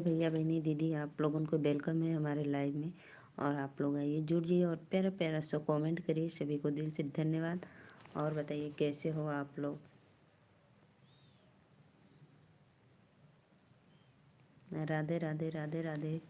भैया बहनी दीदी आप लोगों को वेलकम है हमारे लाइव में। और आप लोग आइए जुड़िए और प्यारा प्यारा सा कमेंट करिए। सभी को दिल से धन्यवाद। और बताइए कैसे हो आप लोग। राधे राधे राधे राधे।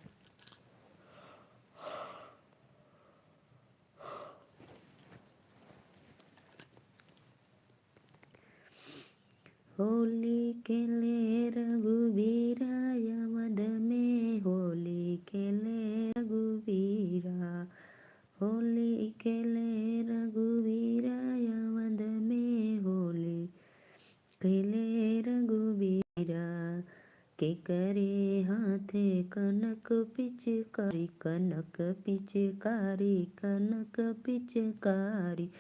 होली खेले रघुवीरा यमद में होली खेले रघुवीरा। होली खेले रघुवीरा यमद में होली खेले रघुवीरा। के करे हाथे कनक पिचकारी कनक पिचकारी कनक पिचकारी।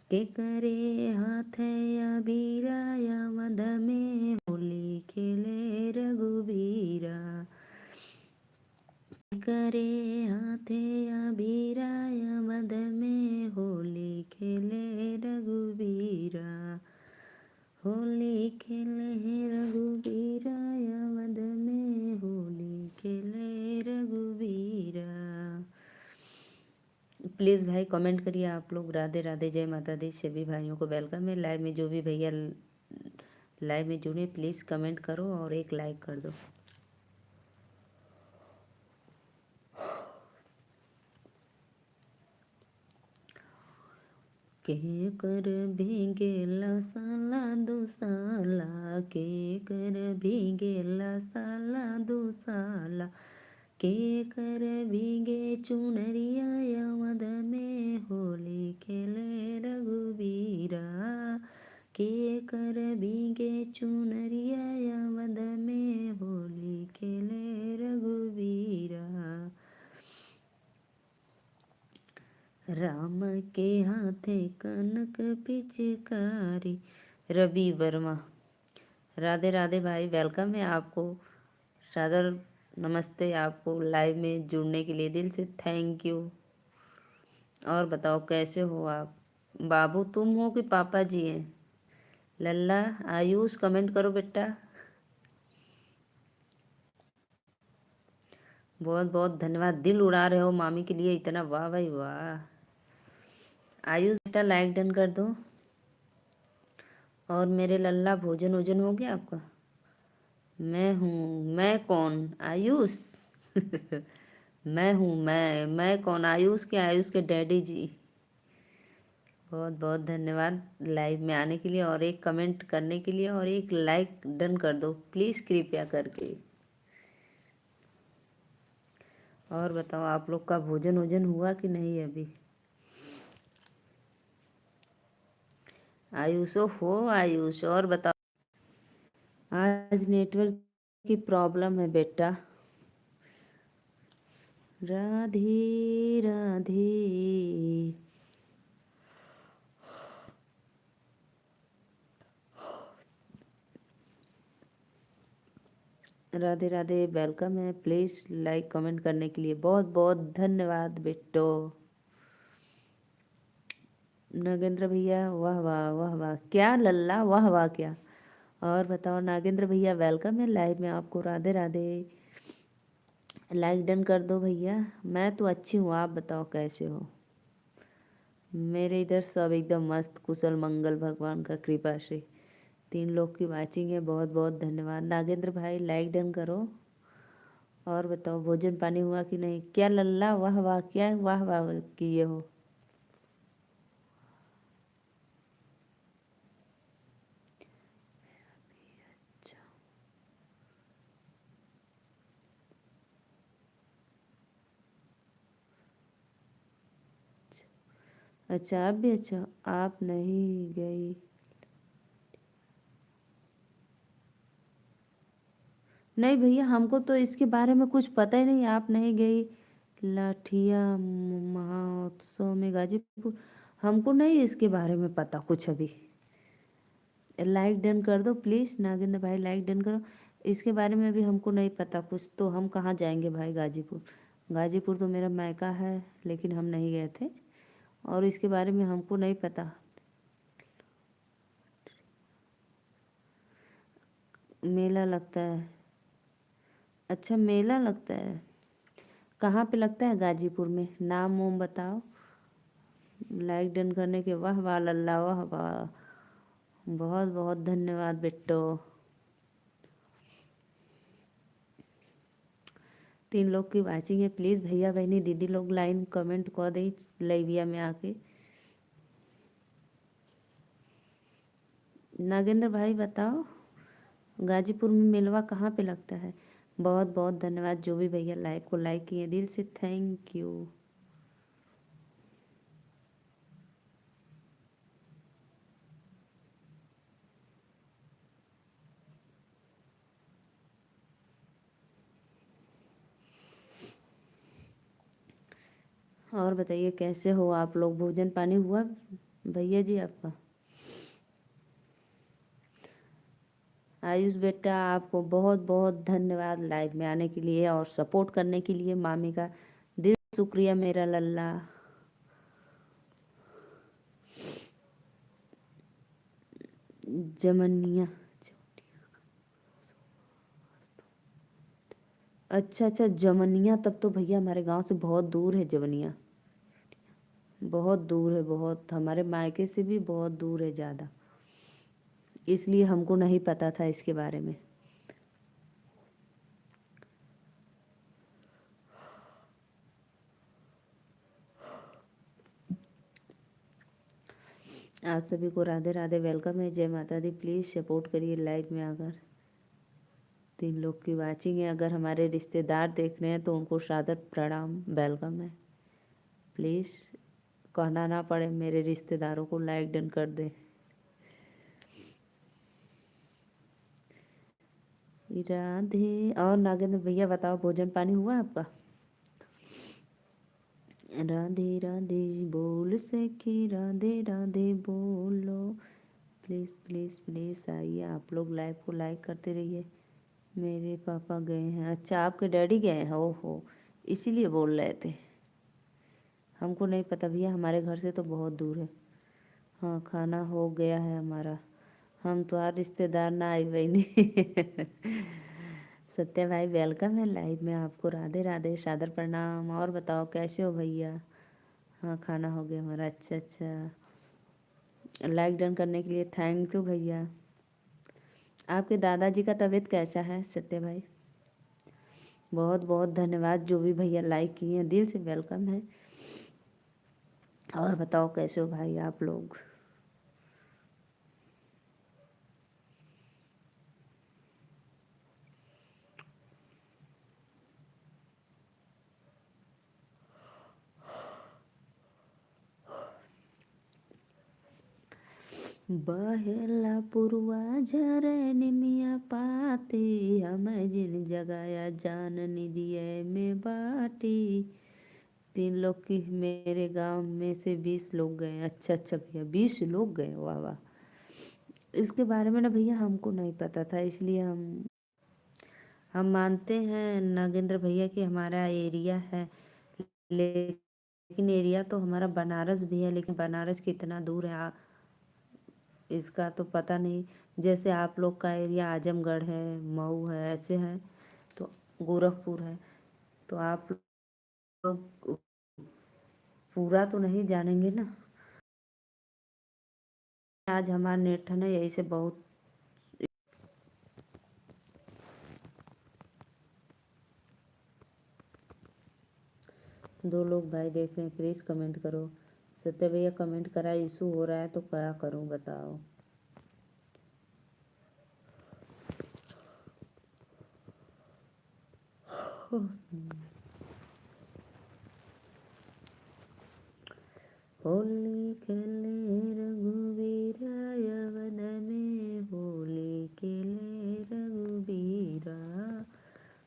के करे हाथे अबीरा यमद में होली खेले रघुवीरा। के करे हाथे अबीरा यमद में होली खेले रघुवीरा। होली खेले रघुवीरा यमद में होली खेले रघुवीरा। प्लीज़ भाई कमेंट करिए आप लोग। राधे राधे जय माता दी। सभी भाइयों को वेलकम है लाइव में। जो भी भैया लाइव में जुड़े प्लीज़ कमेंट करो और एक लाइक कर दो। के कर भीगेला साला दुसाला के कर भीगेला साला दुसाला। के कर भीगे चुनरिया यमद में होली खेले रघुवीरा। के कर भीगे चुनरिया यमद में होली खेले रघुवीरा। राम के हाथे कनक पिचकारी। रवि वर्मा राधे राधे भाई वेलकम है आपको। सादर नमस्ते आपको लाइव में जुड़ने के लिए दिल से थैंक यू। और बताओ कैसे हो आप। बाबू तुम हो कि पापा जी हैं। लल्ला आयुष कमेंट करो बेटा। बहुत बहुत धन्यवाद। दिल उड़ा रहे हो मामी के लिए इतना। वाह भाई वाह। आयुष बेटा लाइक डन कर दो। और मेरे लल्ला भोजन वोजन हो गया आपका। मैं हूँ मैं कौन आयुष मैं हूँ मैं कौन आयुष के डैडी जी। बहुत बहुत धन्यवाद लाइव में आने के लिए और एक कमेंट करने के लिए और एक लाइक डन कर दो प्लीज़ कृपया करके। और बताओ आप लोग का भोजन वोजन हुआ कि नहीं अभी। आयुषो हो आयुष। और बताओ। आज नेटवर्क की प्रॉब्लम है बेटा। राधे राधे। राधे राधे वेलकम है। प्लीज़ लाइक कमेंट करने के लिए बहुत बहुत धन्यवाद बेटो। नागेंद्र भैया वाह वाह वाह वाह क्या लल्ला वाह वाह क्या। और बताओ नागेंद्र भैया वेलकम है लाइव में आपको। राधे राधे। लाइक डन कर दो भैया। मैं तो अच्छी हूँ आप बताओ कैसे हो। मेरे इधर सब एकदम मस्त कुशल मंगल भगवान का कृपा से। 3 लोग की वाचिंग है। बहुत बहुत धन्यवाद नागेंद्र भाई लाइक डन करो। और बताओ भोजन पानी हुआ कि नहीं। क्या लल्ला वाह वाह क्या वाह वाह किए हो। अच्छा आप भी। अच्छा आप नहीं गई। नहीं भैया हमको तो इसके बारे में कुछ पता ही नहीं। आप नहीं गई लाठिया महोत्सव में गाजीपुर। हमको नहीं इसके बारे में पता कुछ अभी। लाइक डन कर दो प्लीज़ नागेंद्र भाई लाइक डन करो। इसके बारे में अभी हमको नहीं पता कुछ। तो हम कहाँ जाएंगे भाई गाजीपुर। गाजीपुर तो मेरा मायका है लेकिन हम नहीं गए थे। और इसके बारे में हमको नहीं पता। मेला लगता है अच्छा मेला लगता है, कहाँ पे लगता है? गाजीपुर में। नाम वाम बताओ। लाइक डन करने के वाह वाह लल्ला, वाह वाह, बहुत बहुत धन्यवाद बेटो। 3 लोग की वाचिंग है, प्लीज़ भैया बहनी दीदी लोग लाइन कमेंट कर दे लाइविया में आके। नागेंद्र भाई बताओ गाजीपुर में मेलवा कहाँ पे लगता है? बहुत बहुत धन्यवाद जो भी भैया लाइव को लाइक किए, दिल से थैंक यू। और बताइए कैसे हो आप लोग? भोजन पानी हुआ भैया जी आपका? आयुष बेटा आपको बहुत बहुत धन्यवाद लाइव में आने के लिए और सपोर्ट करने के लिए। मामी का दिल से शुक्रिया मेरा लल्ला। जमनिया, अच्छा अच्छा जमनिया, तब तो भैया हमारे गांव से बहुत दूर है जमनिया, बहुत दूर है, बहुत हमारे मायके से भी बहुत दूर है ज़्यादा, इसलिए हमको नहीं पता था इसके बारे में। आप सभी को राधे राधे, वेलकम है, जय माता दी। प्लीज़ सपोर्ट करिए लाइव में आकर। 3 लोग की वाचिंग है, अगर हमारे रिश्तेदार देख रहे हैं तो उनको सादर प्रणाम, वेलकम है। प्लीज़ कहना ना पड़े मेरे रिश्तेदारों को लाइक डन कर दे। राधे। और नागेंद्र भैया बताओ भोजन पानी हुआ आपका? राधे राधे बोल सखी, राधे राधे बोलो। प्लीज़ प्लीज़ प्लीज़ आइए आप लोग, लाइव को लाइक करते रहिए। मेरे पापा गए हैं, अच्छा आपके डैडी गए हैं, ओहो इसीलिए बोल रहे थे। हमको नहीं पता भैया, हमारे घर से तो बहुत दूर है। हाँ खाना हो गया है हमारा, हम तो यार रिश्तेदार ना आई बहनी। सत्या भाई वेलकम है लाइव में आपको, राधे राधे सादर प्रणाम। और बताओ कैसे हो भैया? हाँ खाना हो गया हमारा, अच्छा अच्छा। लाइक डन करने के लिए थैंक यू भैया। आपके दादाजी का तबीयत कैसा है सत्य भाई? बहुत बहुत धन्यवाद जो भी भैया लाइक किए हैं, दिल से वेलकम है। और बताओ कैसे हो भाई आप लोग? बहेला पुरवा झरन मिया पाती, हम जिन जगाया जान निदिये में बाटी। 3 लोग की मेरे गांव में से 20 लोग गए, अच्छा अच्छा भैया 20 लोग गए, वाह वाह। इसके बारे में ना भैया हमको नहीं पता था, इसलिए हम मानते हैं नागेंद्र भैया कि हमारा एरिया है, लेकिन एरिया तो हमारा बनारस भी है, लेकिन बनारस कितना दूर है इसका तो पता नहीं। जैसे आप लोग का एरिया आजमगढ़ है, मऊ है, ऐसे है, तो गोरखपुर है, तो आप लोग पूरा तो नहीं जानेंगे ना। आज हमारा नेट है ना, यही से बहुत। 2 लोग भाई देख रहे हैं, प्लीज़ कमेंट करो। सत्य भैया कमेंट करा, इशू हो रहा है तो क्या करूं बताओ। होली खेले रघुवीरा यवन में, होली खेले रघुवीरा,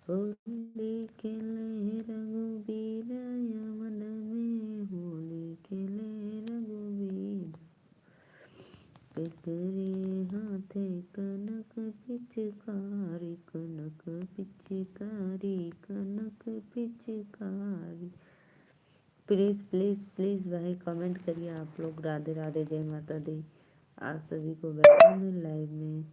होली खेले रघुवीरा यवन में, होली खेले रघुवीरा। एकरे हाथे कनक पिचकारी, कनक पिचकारी, कनक पिचकारी। प्लीज़ प्लीज़ प्लीज़ भाई कमेंट करिए आप लोग, राधे राधे जय माता दी। आप सभी को वेलकम है लाइव में।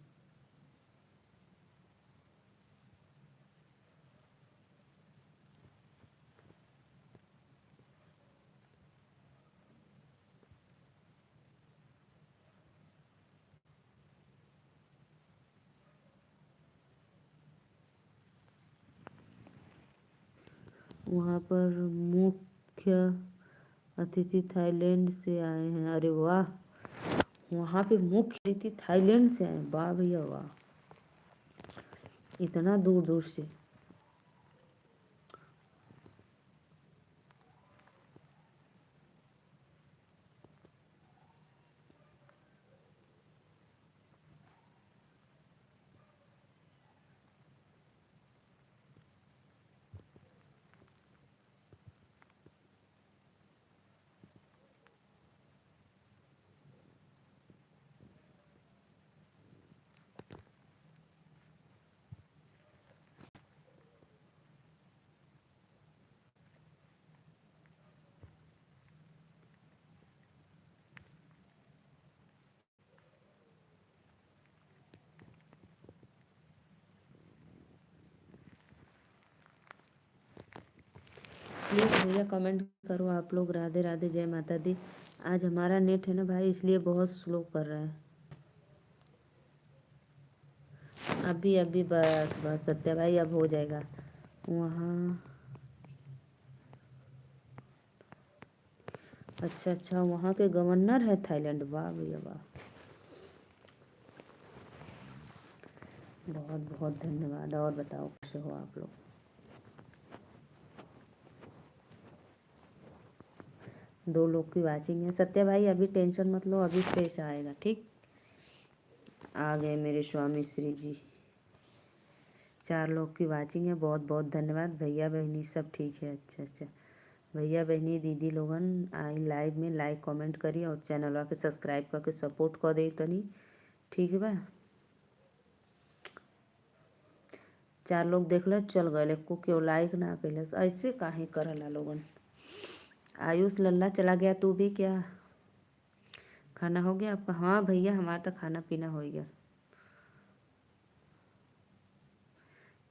वहाँ पर मुख्य अतिथि थाईलैंड से आए हैं। अरे वाह, वहाँ पे मुख्य अतिथि थाईलैंड से आए, वाह भैया वाह, इतना दूर दूर से। प्लीज़ भैया कमेंट करो आप लोग। राधे राधे, जय माता दी। आज हमारा नेट है ना भाई, इसलिए बहुत स्लो कर रहा है। अभी अभी बस बस सत्या भाई, अब हो जाएगा। वहाँ, अच्छा अच्छा, वहाँ के गवर्नर है थाईलैंड, वाह भैया वाह, बहुत बहुत धन्यवाद। और बताओ कैसे हो आप लोग? दो लोग की वाचिंग है सत्या भाई, अभी टेंशन मत लो, अभी फ्रेश आएगा, ठीक। आ गए मेरे स्वामी श्री जी। 4 लोग की वाचिंग है, बहुत बहुत धन्यवाद। भैया बहनी सब ठीक है? अच्छा अच्छा, भैया बहनी दीदी लोगन आई लाइव में, लाइक कमेंट करिए और चैनल के सब्सक्राइब करके सपोर्ट कर दे तनी, ठीक है बा। 4 लोग देख लो चल गए, को क्यों लाइक ना कैलस, ऐसे काहे करला लोगन। आयुष लल्ला चला गया, तू भी क्या? खाना हो गया आपका? हाँ भैया, हमारा तो खाना पीना हो गया,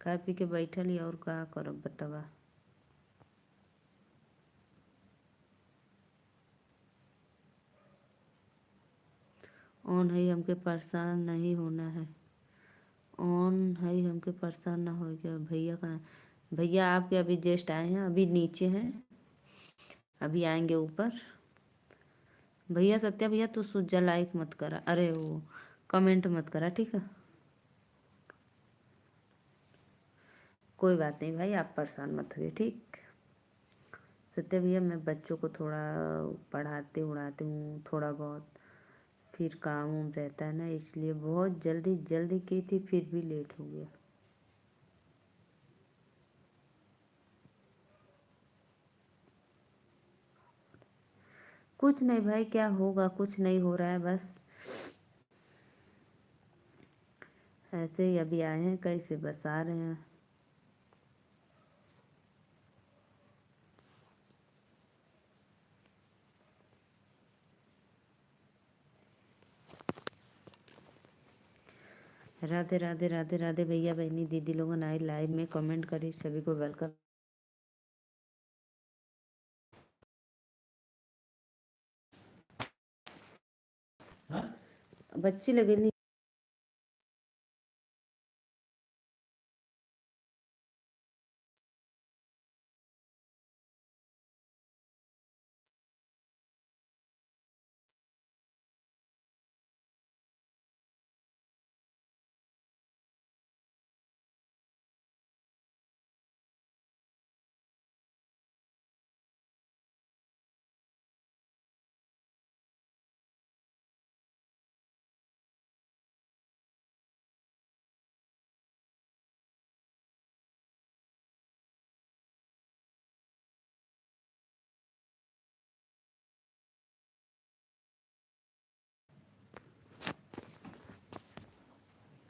खा पी के बैठल ही, और का करब बतावा। ऑन है, हमके परेशान नहीं होना है। ऑन है, हमके परेशान ना हो गया। भैया कहाँ? भैया आपके अभी जस्ट आए हैं, अभी नीचे हैं, अभी आएंगे ऊपर। भैया सत्या भैया तू सुजा लाइक मत करा, अरे वो कमेंट मत करा, ठीक है। कोई बात नहीं भाई, आप परेशान मत हुए, ठीक। सत्या भैया मैं बच्चों को थोड़ा पढ़ाते उड़ाती हूँ थोड़ा बहुत, फिर काम उम रहता है ना, इसलिए बहुत जल्दी जल्दी की थी, फिर भी लेट हो गया। कुछ नहीं भाई, क्या होगा, कुछ नहीं हो रहा है, बस ऐसे ही अभी आए हैं, कैसे बस आ रहे हैं। राधे राधे राधे राधे, भैया बहनी दीदी लोगन आए लाइव में, कमेंट करी, सभी को वेलकम। बच्ची लगे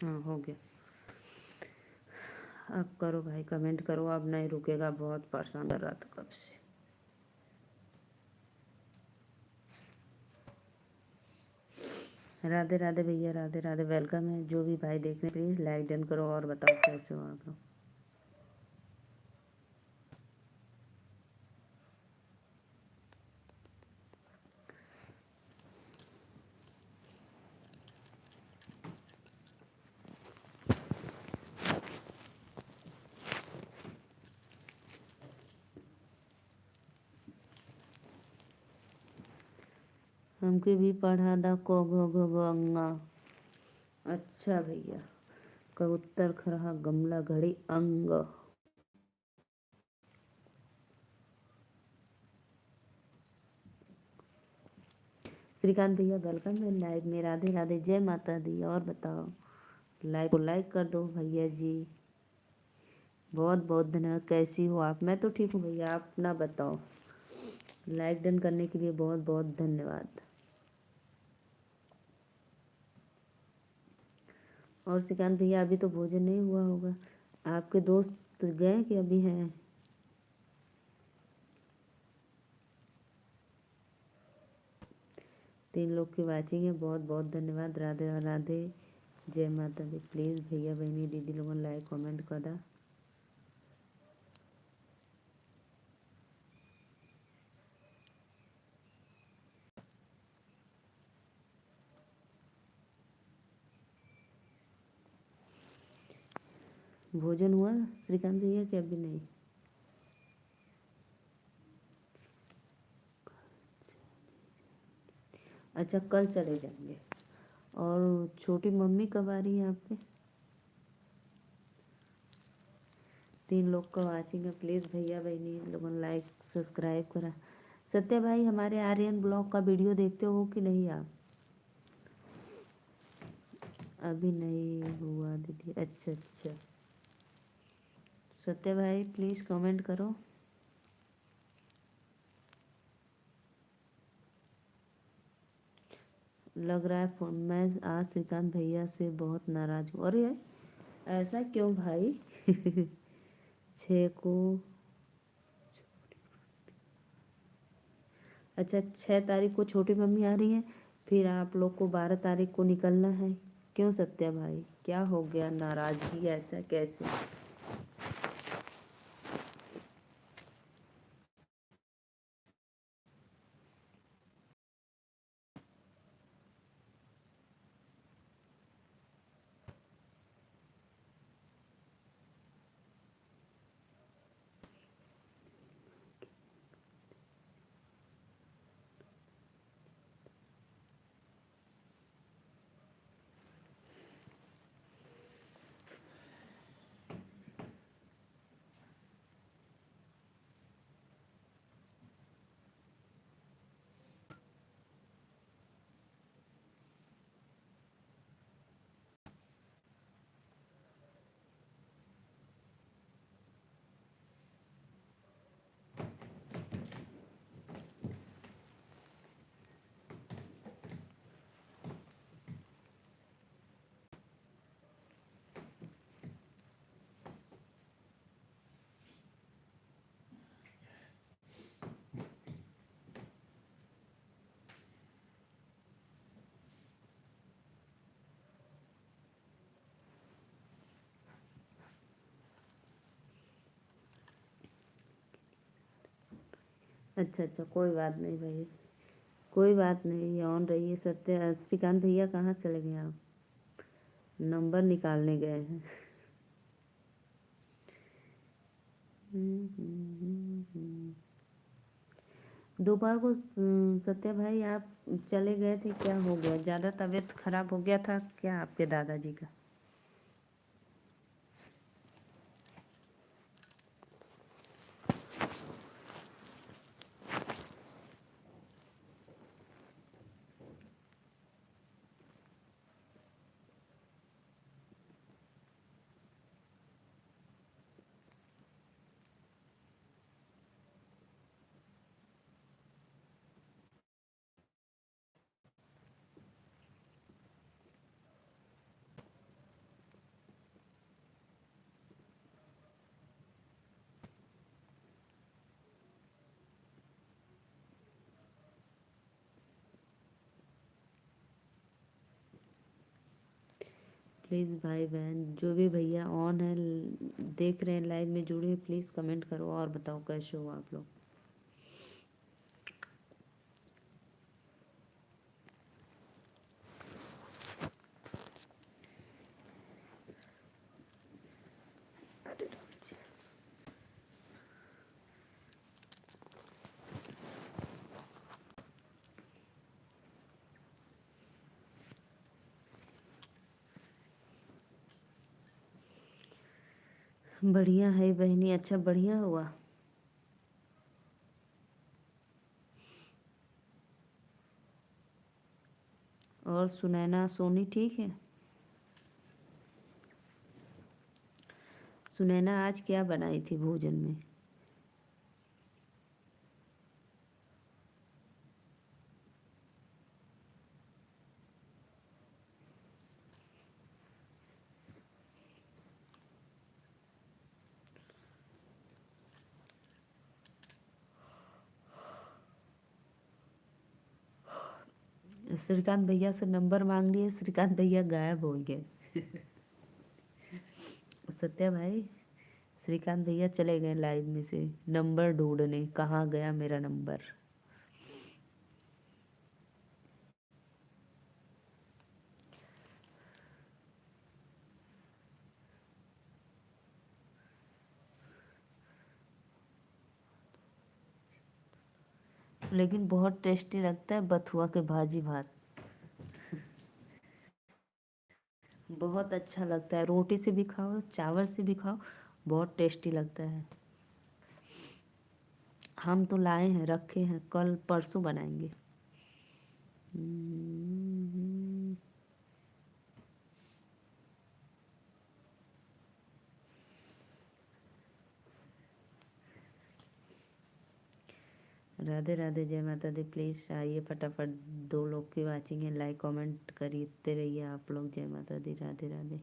हाँ हो गया। अब करो भाई, कमेंट करो, अब नहीं रुकेगा, बहुत परेशान कर रहा था कब से। राधे राधे भैया, राधे राधे, वेलकम है। जो भी भाई देख रहे हैं प्लीज़ लाइक डन करो, और बताओ कैसे हो आप लोग। हमके भी पढ़ा दा को घो घो घो अंगा। अच्छा भैया। कबूतर खरहा गमला घड़ी अंग। श्रीकांत भैया वेलकम है लाइव में। राधे राधे, जय माता दी। और बताओ, लाइव को लाइक कर दो भैया जी। बहुत बहुत धन्यवाद। कैसी हो आप? मैं तो ठीक हूँ भैया, आप अपना बताओ। लाइक डन करने के लिए बहुत बहुत धन्यवाद। और श्रीकांत भैया अभी तो भोजन नहीं हुआ होगा, आपके दोस्त गए कि अभी हैं? तीन लोग की वाचिंग है, बहुत बहुत धन्यवाद। राधे और राधे, जय माता दी। प्लीज़ भैया बहनी दीदी लोगों लाइक कमेंट करा। भोजन हुआ श्रीकांत भैया कि अभी नहीं? अच्छा, कल चले जाएंगे। और छोटी मम्मी कब आ रही है आपके? तीन लोग का वाचिंग है, प्लीज़ भैया बहनी लोगों लाइक सब्सक्राइब करा। सत्या भाई, हमारे आर्यन ब्लॉग का वीडियो देखते हो कि नहीं आप? अभी नहीं हुआ दीदी। अच्छा अच्छा। सत्या भाई प्लीज़ कमेंट करो। लग रहा है फोन। मैं आज श्रीकांत भैया से बहुत नाराज हूँ। अरे ऐसा क्यों भाई? 6 को। अच्छा, 6 तारीख को छोटी मम्मी आ रही है, फिर आप लोग को 12 तारीख को निकलना है। क्यों सत्या भाई, क्या हो गया? नाराज़गी ऐसा कैसे? अच्छा अच्छा, कोई बात नहीं भाई, कोई बात नहीं, ऑन रहिए। सत्य श्रीकांत भैया कहाँ चले गए आप? नंबर निकालने गए हैं। दोपहर को सत्या भाई आप चले गए थे, क्या हो गया? ज़्यादा तबीयत खराब हो गया था क्या आपके दादाजी का? प्लीज़ भाई बहन जो भी भैया ऑन है, देख रहे हैं लाइव में जुड़े हैं, प्लीज़ कमेंट करो और बताओ कैसे हो आप लोग। बढ़िया है बहनी, अच्छा बढ़िया हुआ। और सुनैना सोनी ठीक है? सुनैना आज क्या बनाई थी भोजन में? श्रीकांत भैया से नंबर मांग लिए, श्रीकांत भैया गायब हो गए। सत्या भाई, श्रीकांत भैया चले गए लाइव में से नंबर ढूंढने, कहाँ गया मेरा नंबर। लेकिन बहुत टेस्टी लगता है बथुआ के भाजी भात, बहुत अच्छा लगता है। रोटी से भी खाओ, चावल से भी खाओ, बहुत टेस्टी लगता है। हम तो लाए हैं, रखे हैं, कल परसों बनाएंगे। हम्म, राधे राधे, जय माता दी। प्लीज़ आइए फटाफट, 2 लोग की वाचिंग है, लाइक कमेंट करते रहिए आप लोग। जय माता दी, राधे राधे।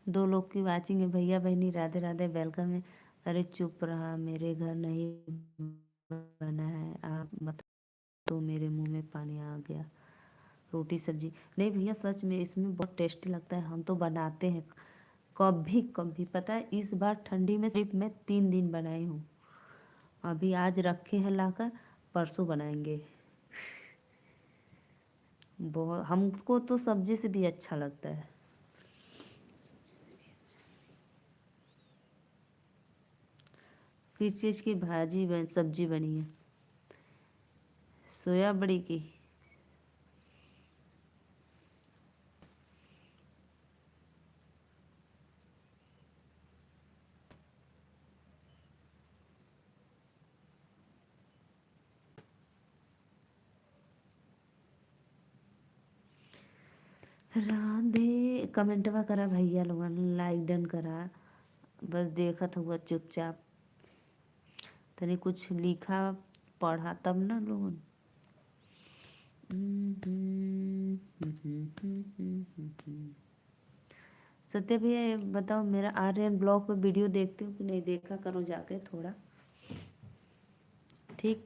2 लोग की वाचिंग है भैया बहनी, राधे राधे, वेलकम है। अरे चुप रहा, मेरे घर नहीं बना है, आप मत, तो मेरे मुंह में पानी आ गया। रोटी सब्जी नहीं भैया, सच में इसमें बहुत टेस्टी लगता है, हम तो बनाते हैं कभी कभी। पता है इस बार ठंडी में सिर्फ मैं 3 दिन बनाई हूँ। अभी आज रखे हैं लाकर, परसों बनाएंगे। बहुत, हमको तो सब्जी से भी अच्छा लगता है। किस चीज़ की भाजी सब्जी बनी है? सोया बड़ी की। राधे कमेंटवा करा भैया लोगन, लाइक डन करा, बस देखत हुआ चुपचाप। तनी कुछ लिखा पढ़ा तब ना लोगन। सत्य भैया ये बताओ, मेरा आर्यन ब्लॉग पे वीडियो देखते हो कि नहीं? देखा करो जाके थोड़ा, ठीक।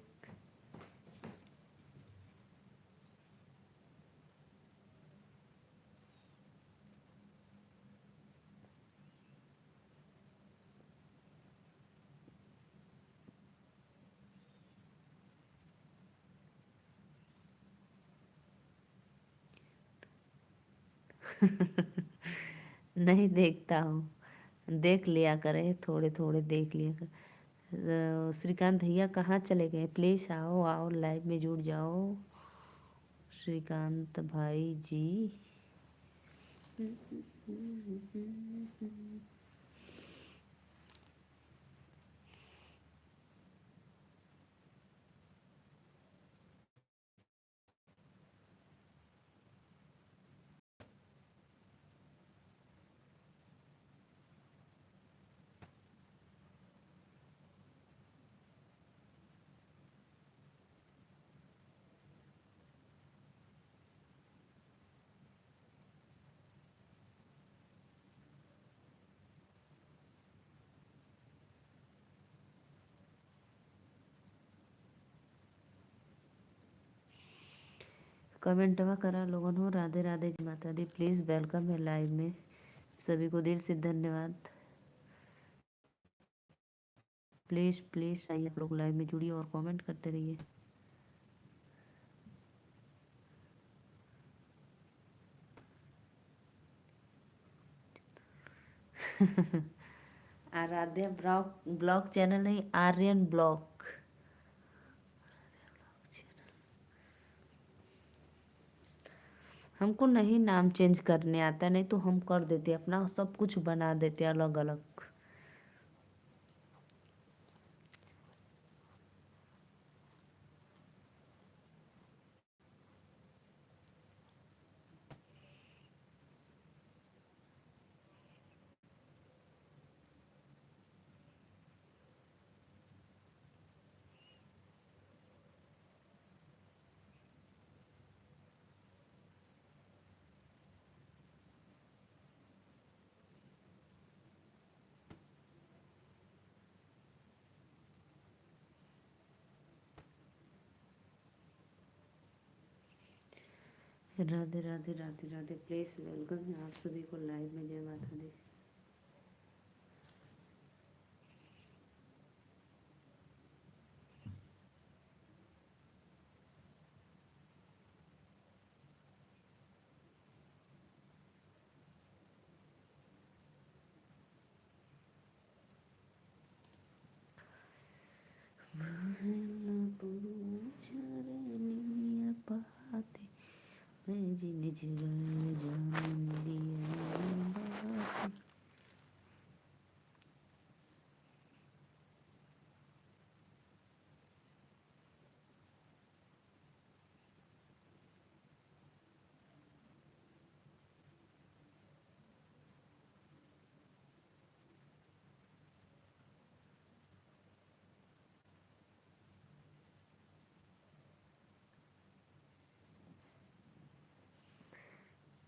नहीं देखता हूँ, देख लिया करे, थोड़े थोड़े देख लिया कर। श्रीकांत भैया कहाँ चले गए? प्लीज़ आओ आओ, लाइव में जुड़ जाओ श्रीकांत भाई जी। कमेंटवा करा लोगन हो, राधे राधे जय माता दी। प्लीज़ वेलकम है लाइव में, सभी को दिल से धन्यवाद। प्लीज़ प्लीज़ आइए आप लोग लाइव में जुड़िए और कमेंट करते रहिए। आराध्या ब्लॉग ब्लॉग चैनल नहीं, आर्यन ब्लॉग। हमको नहीं नाम चेंज करने आता, नहीं तो हम कर देते, अपना सब कुछ बना देते अलग अलग। राधे राधे राधे राधे। प्लीज़ वेलकम है आप सभी को लाइव में, जय माता दी।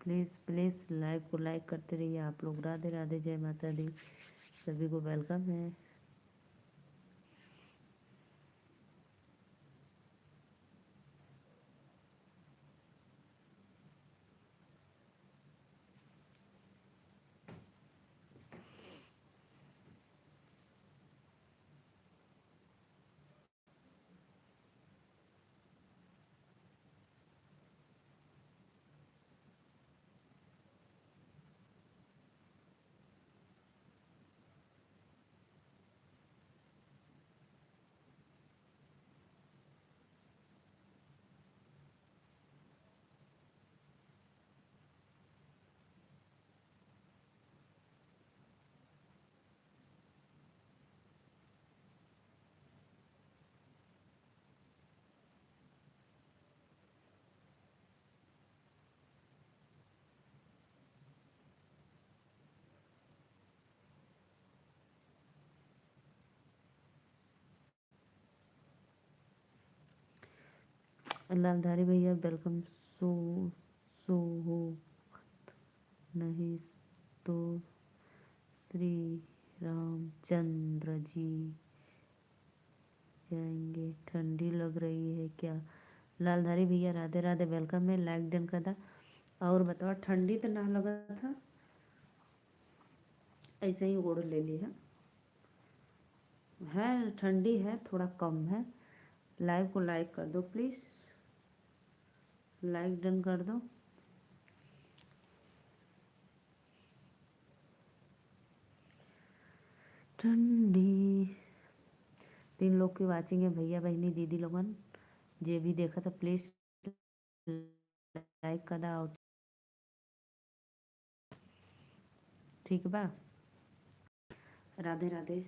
प्लीज़ प्लीज़ लाइव को लाइक करते रहिए आप लोग। राधे राधे जय माता दी, सभी को वेलकम है। लालधारी भैया वेलकम। सो सो हो नहीं तो श्री रामचंद्र जी जाएंगे, ठंडी लग रही है क्या? लालधारी भैया राधे राधे, वेलकम है, लाइक डन का था। और बताओ, ठंडी तो ना लगा था, ऐसे ही ओढ़ ले लिया है। ठंडी है, थोड़ा कम है। लाइव को लाइक कर दो प्लीज़, लाइक डन कर दो। ठंडी 3 लोग की वाचिंग है भैया बहनी दीदी लोगन। जे भी देखा था प्लीज लाइक कर दाओ। ठीक बा। राधे राधे।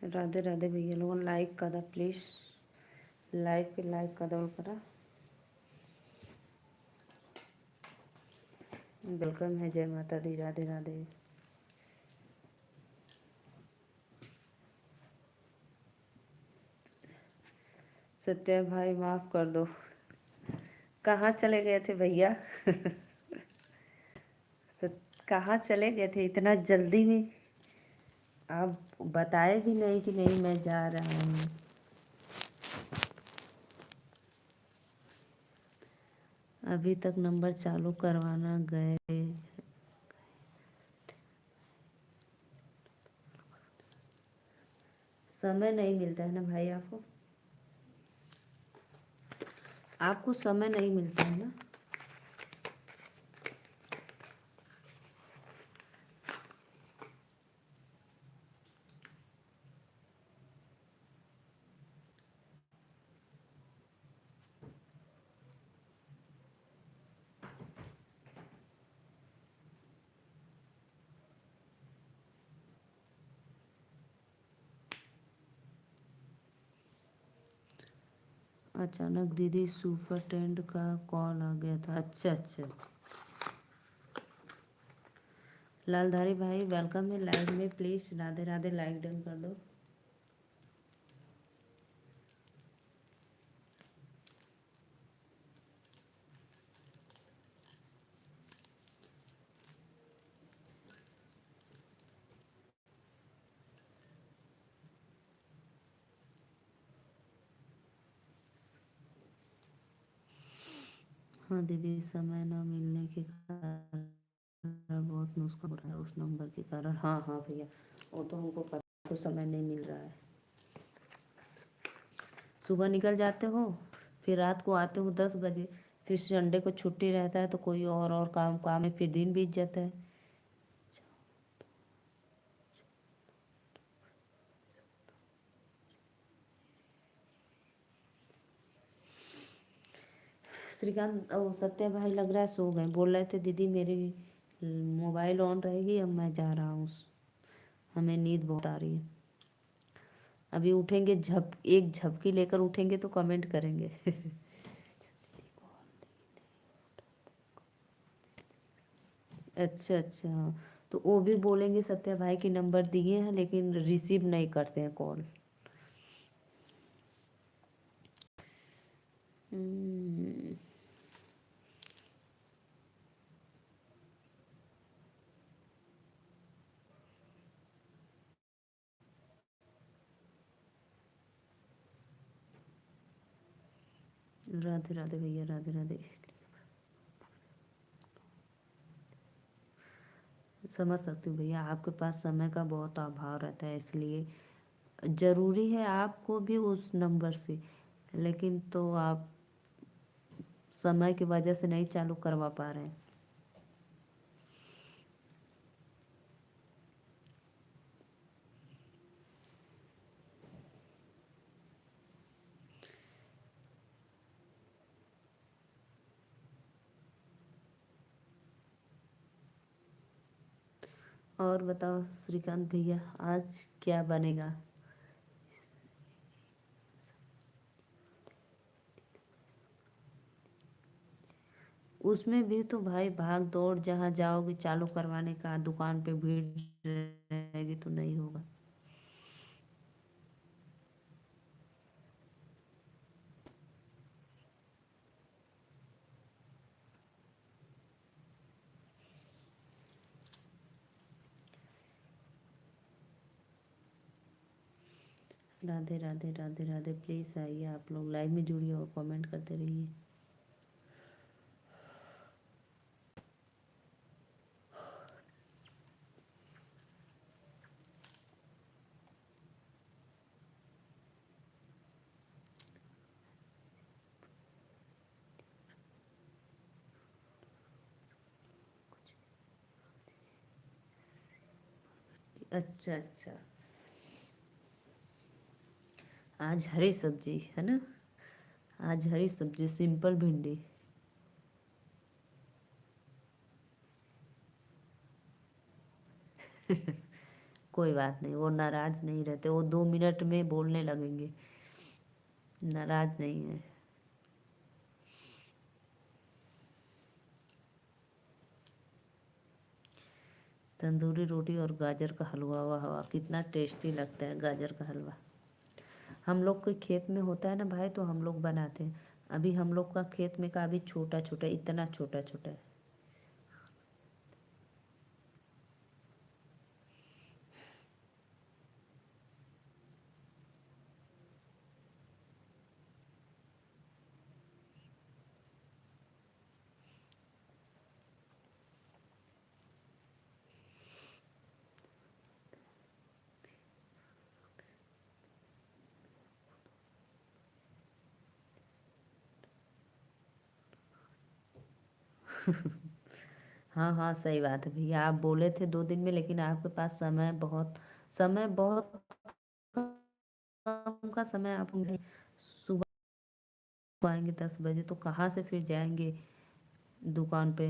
राधे राधे भैया लोगन लाइक कर दा प्लीज। लाइक कर दो करा। वेलकम है। जय माता दी। राधे राधे। सत्या भाई माफ कर दो। कहाँ चले गए थे भैया? कहाँ चले गए थे इतना जल्दी में? आप बताए भी नहीं कि नहीं मैं जा रहा हूँ। अभी तक नंबर चालू करवाना गए। समय नहीं मिलता है ना भाई आपको? आपको समय नहीं मिलता है ना? अचानक दीदी सुपरटेंड का कॉल आ गया था। अच्छा अच्छा अच्छा। लालधारी भाई वेलकम है लाइव में। Please Radhe Radhe like done कर दो। हाँ दीदी समय ना मिलने के कारण बहुत मुश्किल हो रहा है उस नंबर के कारण। हाँ हाँ भैया वो तो हमको पता है, तो समय नहीं मिल रहा है। सुबह निकल जाते हो फिर रात को आते हो 10 बजे। फिर संडे को छुट्टी रहता है तो कोई और काम में फिर दिन बीत जाता है। श्रीकांत ओ सत्या भाई लग रहा है सो गए। बोल रहे थे दीदी मेरी मोबाइल ऑन रहेगी अब मैं जा रहा हूँ। हमें नींद बहुत आ रही है। अभी उठेंगे एक झपकी लेकर उठेंगे तो कमेंट करेंगे। अच्छा अच्छा हाँ। तो वो भी बोलेंगे सत्या भाई के नंबर दिए हैं लेकिन रिसीव नहीं करते हैं कॉल। राधे राधे भैया, राधे राधे। समझ सकती हूँ भैया, आपके पास समय का बहुत अभाव रहता है, इसलिए ज़रूरी है आपको भी उस नंबर से, लेकिन तो आप समय की वजह से नहीं चालू करवा पा रहे हैं। और बताओ श्रीकांत भैया, आज क्या बनेगा? उसमें भी तो भाई भाग दौड़, जहाँ जाओगे चालू करवाने का, दुकान पे भीड़ रहेगी तो नहीं होगा। राधे राधे, राधे राधे। प्लीज़ आइए, आप लोग लाइव में जुड़िए और कमेंट करते रहिए। अच्छा अच्छा, आज हरी सब्जी है ना? आज हरी सब्जी, सिंपल भिंडी। कोई बात नहीं, वो नाराज नहीं रहते, वो 2 मिनट में बोलने लगेंगे। नाराज नहीं है। तंदूरी रोटी और गाजर का हलवा, वाह वाह, कितना टेस्टी लगता है गाजर का हलवा। हम लोग के खेत में होता है ना भाई, तो हम लोग बनाते हैं। अभी हम लोग का खेत में का अभी छोटा छोटा, इतना छोटा छोटा है। हाँ हाँ, सही बात है भैया, आप बोले थे 2 दिन में, लेकिन आपके पास समय बहुत कम का समय। आप सुबह को आएंगे 10 बजे, तो कहाँ से फिर जाएंगे दुकान पे?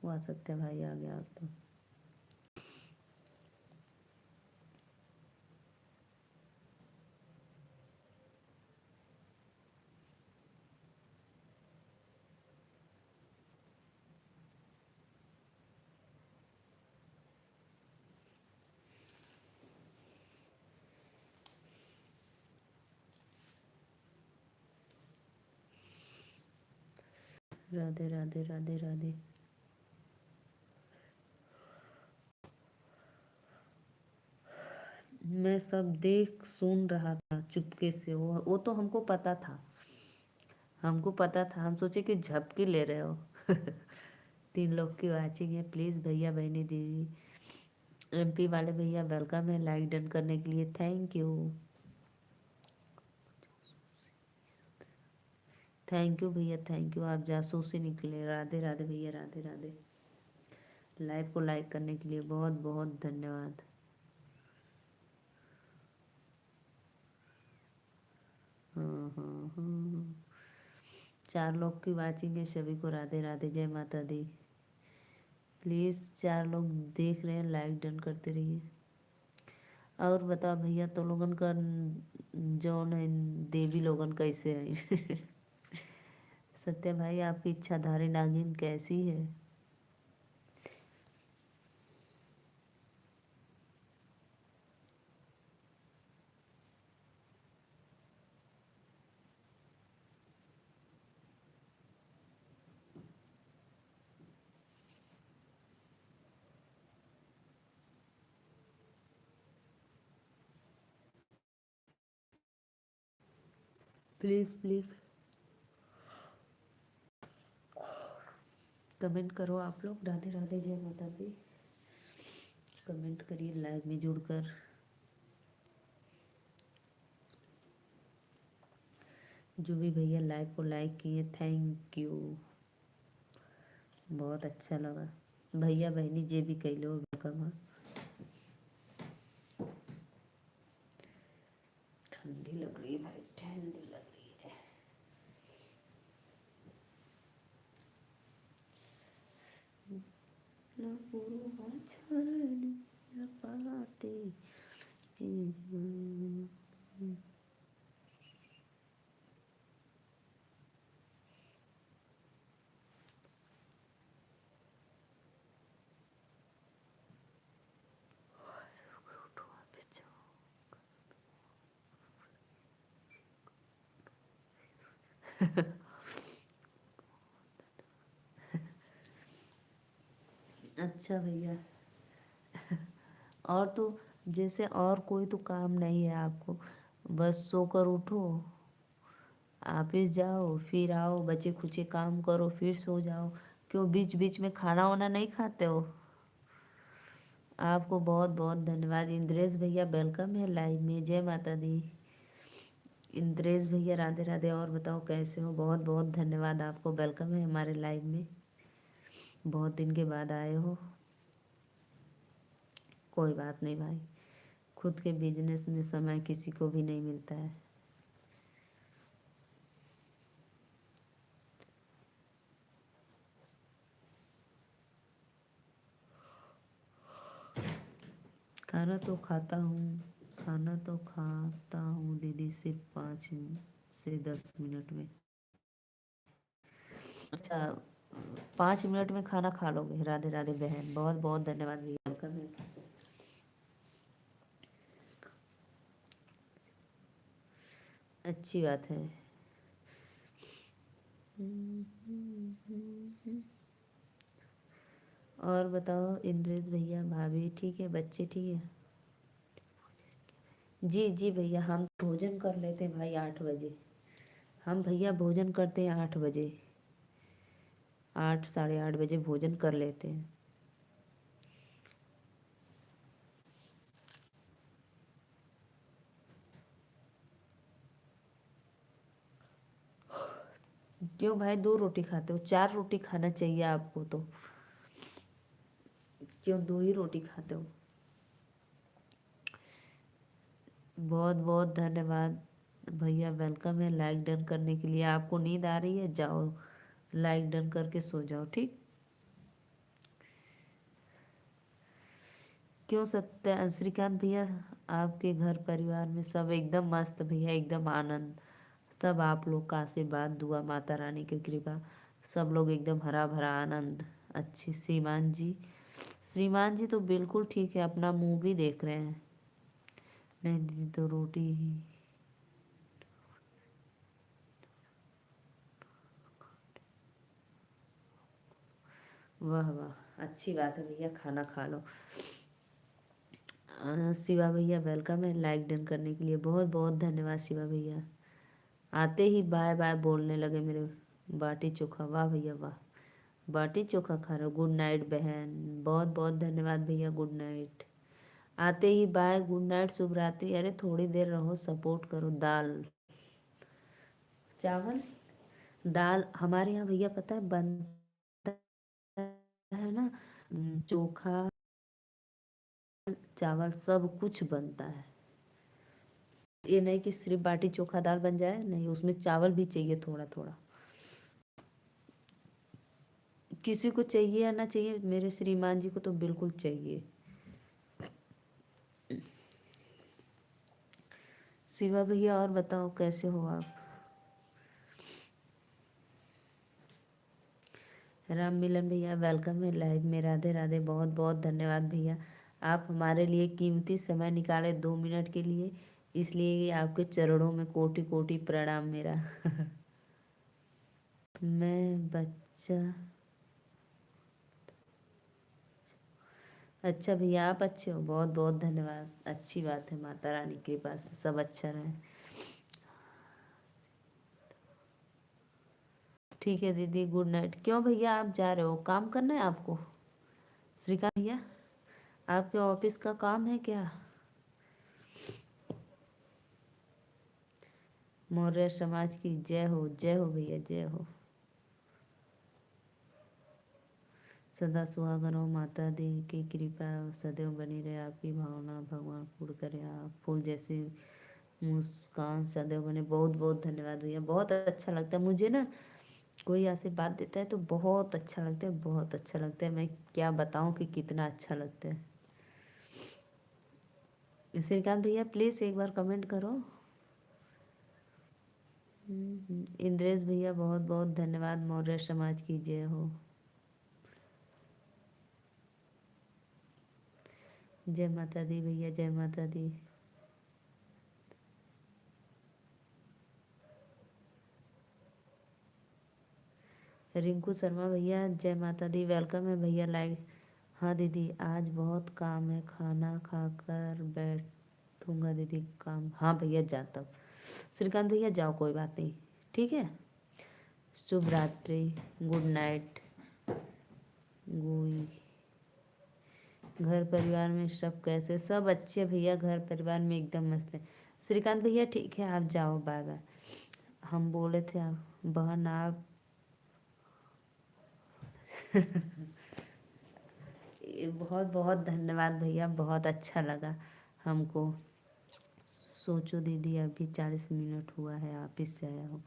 वो आ सकते हैं भाई, आ गया आप तो। राधे राधे, राधे राधे। मैं सब देख सुन रहा था चुपके से, वो तो हमको पता था। हमको पता था, हम सोचे कि झपकी ले रहे हो। 3 लोग की वाचिंग है, प्लीज़ भैया, बहनी, दीदी, एमपी वाले भैया वेलकम है लाइक डन करने के लिए, थैंक यू। थैंक यू भैया, थैंक यू, आप जासूस ही निकले। राधे राधे भैया, राधे राधे। लाइव को लाइक करने के लिए बहुत बहुत धन्यवाद। हाँ हाँ हाँ। 4 लोग की वाचिंग है, सभी को राधे राधे, जय माता दी। प्लीज़ 4 लोग देख रहे हैं, लाइक डन करते रहिए। और बताओ भैया, तो लोगन का जौन है, देवी लोगन कैसे है? सत्य भाई, आपकी इच्छाधारी नागिन कैसी है? प्लीज़ प्लीज़ कमेंट करो आप लोग। राधे राधे, जय माता दी। कमेंट करिए लाइव में जुड़कर। जो भी भैया लाइव को लाइक किए, थैंक यू, बहुत अच्छा लगा। भैया बहनी जे भी कई लो, वेलकम। ठंडी लग रही है भाई, ठंडी लग रही है। अच्छा भैया, और तो जैसे और कोई तो काम नहीं है आपको, बस सोकर उठो, ऑफिस जाओ, फिर आओ, बचे खुचे काम करो, फिर सो जाओ। क्यों बीच बीच में खाना वाना नहीं खाते हो? आपको बहुत बहुत धन्यवाद। इंद्रेश भैया वेलकम है लाइव में, जय माता दी। इंद्रेश भैया राधे राधे। और बताओ कैसे हो? बहुत बहुत धन्यवाद, आपको वेलकम है हमारे लाइव में, बहुत दिन के बाद आए हो। कोई बात नहीं भाई, खुद के बिजनेस में समय किसी को भी नहीं मिलता है। खाना तो खाता हूँ, खाना तो खाता हूँ दीदी, सिर्फ 5 से 10 मिनट में। अच्छा, 5 मिनट में खाना खा लोगे? राधे राधे बहन, बहुत बहुत धन्यवाद भैया, वेलकम है। अच्छी बात है। और बताओ इंद्रेश भैया, भाभी ठीक है, बच्चे ठीक है? जी जी भैया, हम भोजन कर लेते हैं भाई 8 बजे। हम भैया भोजन करते हैं 8 बजे, 8 साढ़े 8 बजे भोजन कर लेते हैं। क्यों भाई 2 रोटी खाते हो? 4 रोटी खाना चाहिए आपको तो, क्यों 2 ही रोटी खाते हो? बहुत बहुत धन्यवाद भैया, वेलकम है लाइक डन करने के लिए। आपको नींद आ रही है, जाओ लाइक डन करके सो जाओ, ठीक? क्यों सत्य श्रीकांत भैया, आपके घर परिवार में सब एकदम मस्त भैया, एकदम आनंद। सब आप लोग का आशीर्वाद, दुआ, माता रानी की कृपा, सब लोग एकदम हरा भरा आनंद। अच्छी श्रीमान जी, श्रीमान जी तो बिल्कुल ठीक है, अपना मूवी देख रहे हैं। नहीं दीदी तो रोटी ही। वाह वाह, अच्छी बात है भैया, खाना खा लो। शिवा भैया वेलकम है लाइक डन करने के लिए, बहुत बहुत धन्यवाद शिवा भैया। आते ही बाय बाय बोलने लगे मेरे। बाटी चोखा, वाह भैया वाह, बाटी चोखा खा रहे हो? गुड नाइट बहन, बहुत बहुत धन्यवाद भैया, गुड नाइट। आते ही बाय, गुड नाइट, शुभ रात्रि। अरे थोड़ी देर रहो, सपोर्ट करो। दाल चावल, दाल हमारे यहाँ भैया पता है बनता है ना, चोखा चावल सब कुछ बनता है। ये नहीं कि सिर्फ बाटी चोखा दाल बन जाए, नहीं, उसमें चावल भी चाहिए थोड़ा थोड़ा। किसी को चाहिए या ना चाहिए, मेरे श्रीमान जी को तो बिल्कुल चाहिए। शिवा भैया और बताओ कैसे हो आप? राम मिलन भैया वेलकम है लाइव में, राधे राधे, बहुत बहुत धन्यवाद भैया। आप हमारे लिए कीमती समय निकाले 2 मिनट के लिए, इसलिए आपके चरणों में कोटि कोटि प्रणाम मेरा। मैं बच्चा, अच्छा भैया आप अच्छे हो, बहुत बहुत धन्यवाद, अच्छी बात है, माता रानी के पास सब अच्छा रहे। ठीक है दीदी, गुड नाइट। क्यों भैया आप जा रहे हो, काम करना है आपको? श्रीकांत भैया, आपके ऑफिस का काम है क्या? मौर्य समाज की जय हो भैया, जय हो। सदा सुहागन हो, माता दी की कृपा सदैव बनी रहे, आपकी भावना भगवान पूर्ण करे, आप फूल जैसी मुस्कान सदैव बने। बहुत बहुत धन्यवाद भैया, बहुत अच्छा लगता है मुझे ना, कोई आशीर्वाद देता है तो बहुत अच्छा लगता है, बहुत अच्छा लगता है। मैं क्या बताऊं कि कितना अच्छा लगता है। श्रीकांत भैया प्लीज़ एक बार कमेंट करो। इंद्रेश भैया बहुत बहुत धन्यवाद, मौर्य समाज की जय हो। जय माता दी भैया, जय माता दी। रिंकू शर्मा भैया जय माता दी, वेलकम है भैया लाइव। हाँ दीदी आज बहुत काम है, खाना खाकर बैठूंगा दीदी काम। हाँ भैया जाता हूँ। श्रीकांत भैया जाओ, कोई बात नहीं, ठीक है। शुभ रात्रि, गुड नाइट। गुई। घर परिवार में सब कैसे? सब अच्छे भैया, घर परिवार में एकदम मस्त है। श्रीकांत भैया ठीक है, आप जाओ, बाय बाय। हम बोले थे आप बहन आप बहुत बहुत धन्यवाद भैया, बहुत अच्छा लगा हमको। सोचो दीदी अभी 40 मिनट हुआ है ऑफिस से आया हूँ।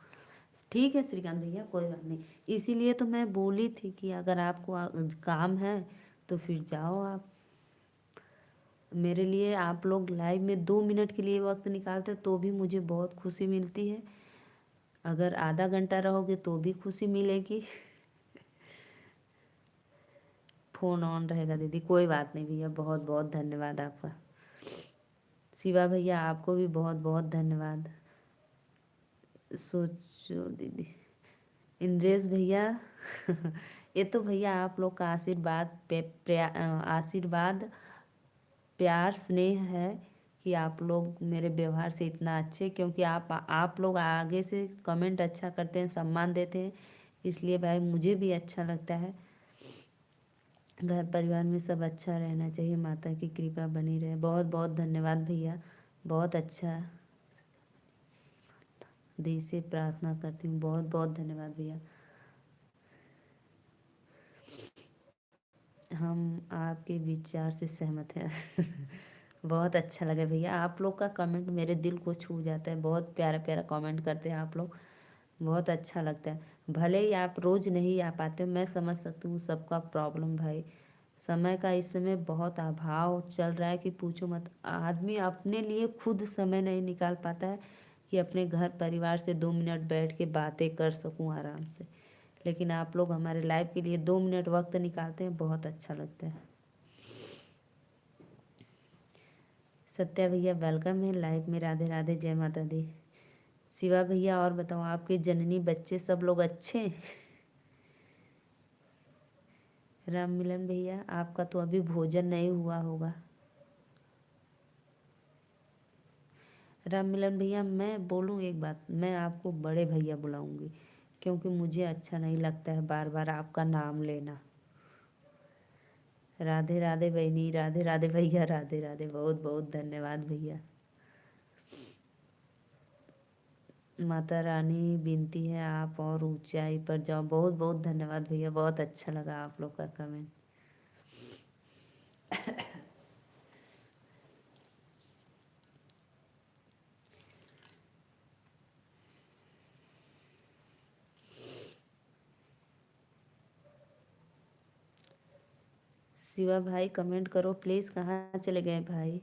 ठीक है श्रीकांत भैया, कोई बात नहीं। इसीलिए तो मैं बोली थी कि अगर आपको काम है तो फिर जाओ आप। मेरे लिए आप लोग लाइव में 2 मिनट के लिए वक्त निकालते तो भी मुझे बहुत खुशी मिलती है। अगर आधा घंटा रहोगे तो भी खुशी मिलेगी। फ़ोन ऑन रहेगा दीदी, कोई बात नहीं भैया, बहुत बहुत धन्यवाद आपका। शिवा भैया आपको भी बहुत बहुत धन्यवाद। सोचो दीदी। इंद्रेश भैया ये तो भैया आप लोग का आशीर्वाद आशीर्वाद प्यार स्नेह है कि आप लोग मेरे व्यवहार से इतना अच्छे, क्योंकि आप लोग आगे से कमेंट अच्छा करते हैं, सम्मान देते हैं, इसलिए भाई मुझे भी अच्छा लगता है। घर परिवार में सब अच्छा रहना चाहिए, माता की कृपा बनी रहे। बहुत बहुत धन्यवाद भैया, बहुत अच्छा दिल से प्रार्थना करती हूँ। बहुत बहुत धन्यवाद भैया। हम आपके विचार से सहमत हैं। बहुत अच्छा लगा भैया, आप लोग का कमेंट मेरे दिल को छू जाता है। बहुत प्यारा प्यारा कमेंट करते हैं आप लोग, बहुत अच्छा लगता है। भले ही आप रोज़ नहीं आ पाते हो, मैं समझ सकती हूँ सबका प्रॉब्लम भाई। समय का इस समय बहुत अभाव चल रहा है कि पूछो मत। आदमी अपने लिए खुद समय नहीं निकाल पाता है कि अपने घर परिवार से 2 मिनट बैठ के बातें कर सकूं आराम से। लेकिन आप लोग हमारे लाइफ के लिए 2 मिनट वक्त निकालते हैं, बहुत अच्छा लगता है। सत्या भैया वेलकम है लाइव में, राधे राधे, जय माता दी। शिवा भैया और बताओ, आपके जननी बच्चे सब लोग अच्छे हैं? राम मिलन भैया आपका तो अभी भोजन नहीं हुआ होगा। राम मिलन भैया मैं बोलूँ एक बात, मैं आपको बड़े भैया बुलाऊंगी, क्योंकि मुझे अच्छा नहीं लगता है बार बार आपका नाम लेना। राधे राधे बहनी, राधे राधे भैया, राधे राधे, बहुत बहुत धन्यवाद भैया। माता रानी विनती है आप और ऊंचाई पर जाओ। बहुत बहुत धन्यवाद भैया, बहुत अच्छा लगा आप लोग का कमेंट। शिवा भाई कमेंट करो प्लीज़, कहाँ चले गए भाई?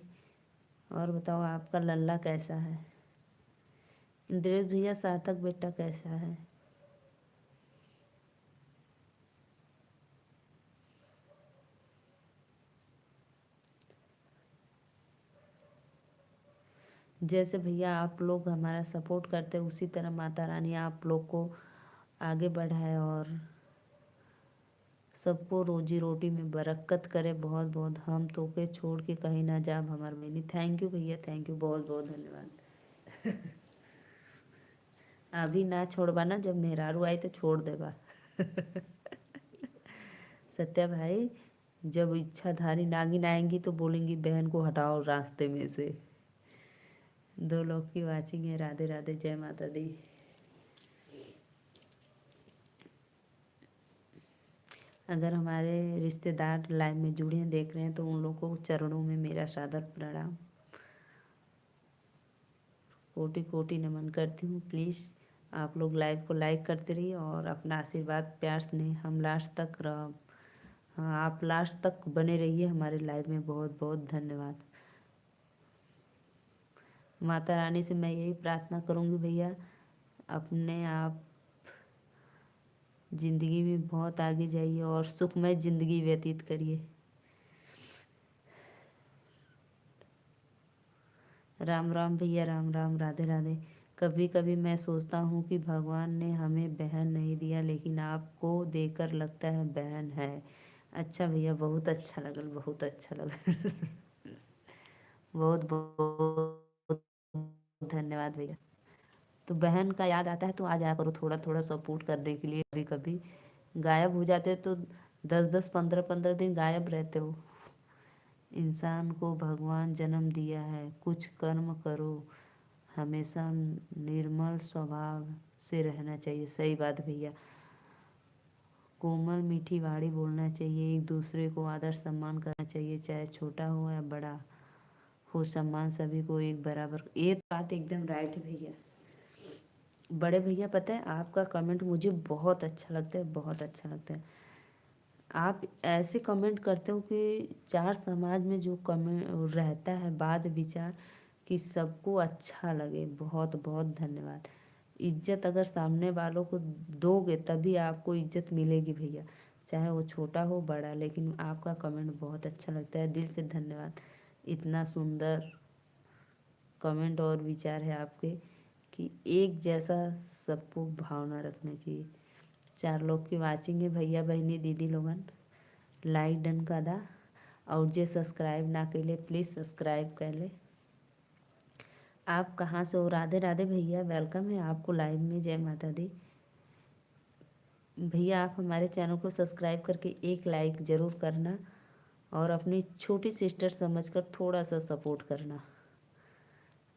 और बताओ आपका लल्ला कैसा है? इंद्रेश भैया सार्थक बेटा कैसा है? जैसे भैया आप लोग हमारा सपोर्ट करते हैं, उसी तरह माता रानी आप लोग को आगे बढ़ाए और सबको रोजी रोटी में बरकत करे। बहुत बहुत हम तो के छोड़ के कहीं ना जाब हमार बहनी। थैंक यू भैया, थैंक यू, बहुत बहुत धन्यवाद। अभी ना छोड़बा ना, जब मेहरारू आई तो छोड़ देबा। सत्या भाई, जब इच्छाधारी नागिन आएंगी तो बोलेंगी बहन को हटाओ रास्ते में से। दो लोग की वाचिंग है। राधे राधे, जय माता दी। अगर हमारे रिश्तेदार लाइव में जुड़े हैं, देख रहे हैं, तो उन लोगों को चरणों में मेरा सादर प्रणाम, कोटि कोटि नमन करती हूँ। प्लीज़ आप लोग लाइव को लाइक करते रहिए और अपना आशीर्वाद प्यार स्नेह हम लास्ट तक हाँ, आप लास्ट तक बने रहिए हमारे लाइव में। बहुत बहुत धन्यवाद। माता रानी से मैं यही प्रार्थना करूँगी भैया, अपने आप ज़िंदगी में बहुत आगे जाइए और सुखमय ज़िंदगी व्यतीत करिए। राम राम भैया, राम राम, राधे राधे। कभी कभी मैं सोचता हूँ कि भगवान ने हमें बहन नहीं दिया, लेकिन आपको देकर लगता है बहन है। अच्छा भैया, बहुत अच्छा लगल, बहुत अच्छा लगल। बहुत बहुत धन्यवाद भैया। तो बहन का याद आता है तो आ जाया करो थोड़ा थोड़ा सपोर्ट करने के लिए। कभी कभी गायब हो जाते तो 10 10 15 15 दिन गायब रहते हो। इंसान को भगवान जन्म दिया है, कुछ कर्म करो, हमेशा निर्मल स्वभाव से रहना चाहिए। सही बात भैया। कोमल मीठी वाणी बोलना चाहिए, एक दूसरे को आदर सम्मान करना चाहिए, चाहे छोटा हो या बड़ा हो, सम्मान सभी को एक बराबर। ये बात एकदम राइट है भैया। बड़े भैया, पता है आपका कमेंट मुझे बहुत अच्छा लगता है, बहुत अच्छा लगता है। आप ऐसे कमेंट करते हो कि चार समाज में जो कमेंट रहता है बात विचार, कि सबको अच्छा लगे। बहुत बहुत धन्यवाद। इज्जत अगर सामने वालों को दोगे तभी आपको इज्जत मिलेगी भैया, चाहे वो छोटा हो बड़ा। लेकिन आपका कमेंट बहुत अच्छा लगता है, दिल से धन्यवाद। इतना सुंदर कमेंट और विचार है आपके कि एक जैसा सबको भावना रखना चाहिए। चार लोग की वाचिंग है भैया बहनी दीदी लोगन, लाइक डन का दा। और जे सब्सक्राइब ना कैले प्लीज़ सब्सक्राइब कर ले। आप कहाँ से हो? राधे राधे भैया, वेलकम है आपको लाइव में। जय माता दी भैया। आप हमारे चैनल को सब्सक्राइब करके एक लाइक ज़रूर करना और अपनी छोटी सिस्टर समझकर थोड़ा सा सपोर्ट करना।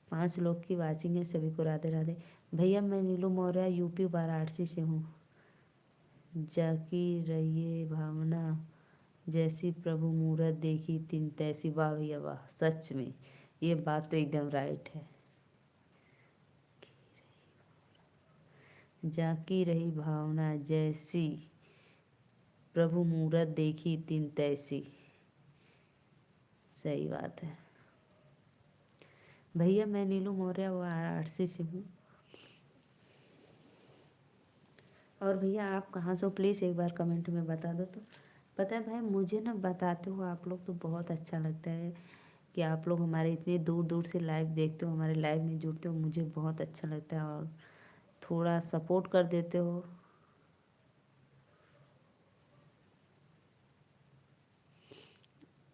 5 लोग की वाचिंग है, सभी को राधे राधे। भैया मैं नीलू मौर्य यूपी वाराणसी से हूँ। जाकी रहिए भावना जैसी, प्रभु मूरत देखी तिन तैसी। वाह भैया वाह, सच में ये बात तो एकदम राइट है। जाकी रही भावना जैसी, प्रभु मूरत देखी तिन तैसी। सही बात है भैया। मैं नीलू मौर्य वाराणसी से हूँ। और भैया आप कहाँ से हो प्लीज़ एक बार कमेंट में बता दो। तो पता है भाई, मुझे ना बताते हो आप लोग तो बहुत अच्छा लगता है कि आप लोग हमारे इतने दूर दूर से लाइव देखते हो, हमारे लाइव में जुड़ते हो, मुझे बहुत अच्छा लगता है और थोड़ा सपोर्ट कर देते हो।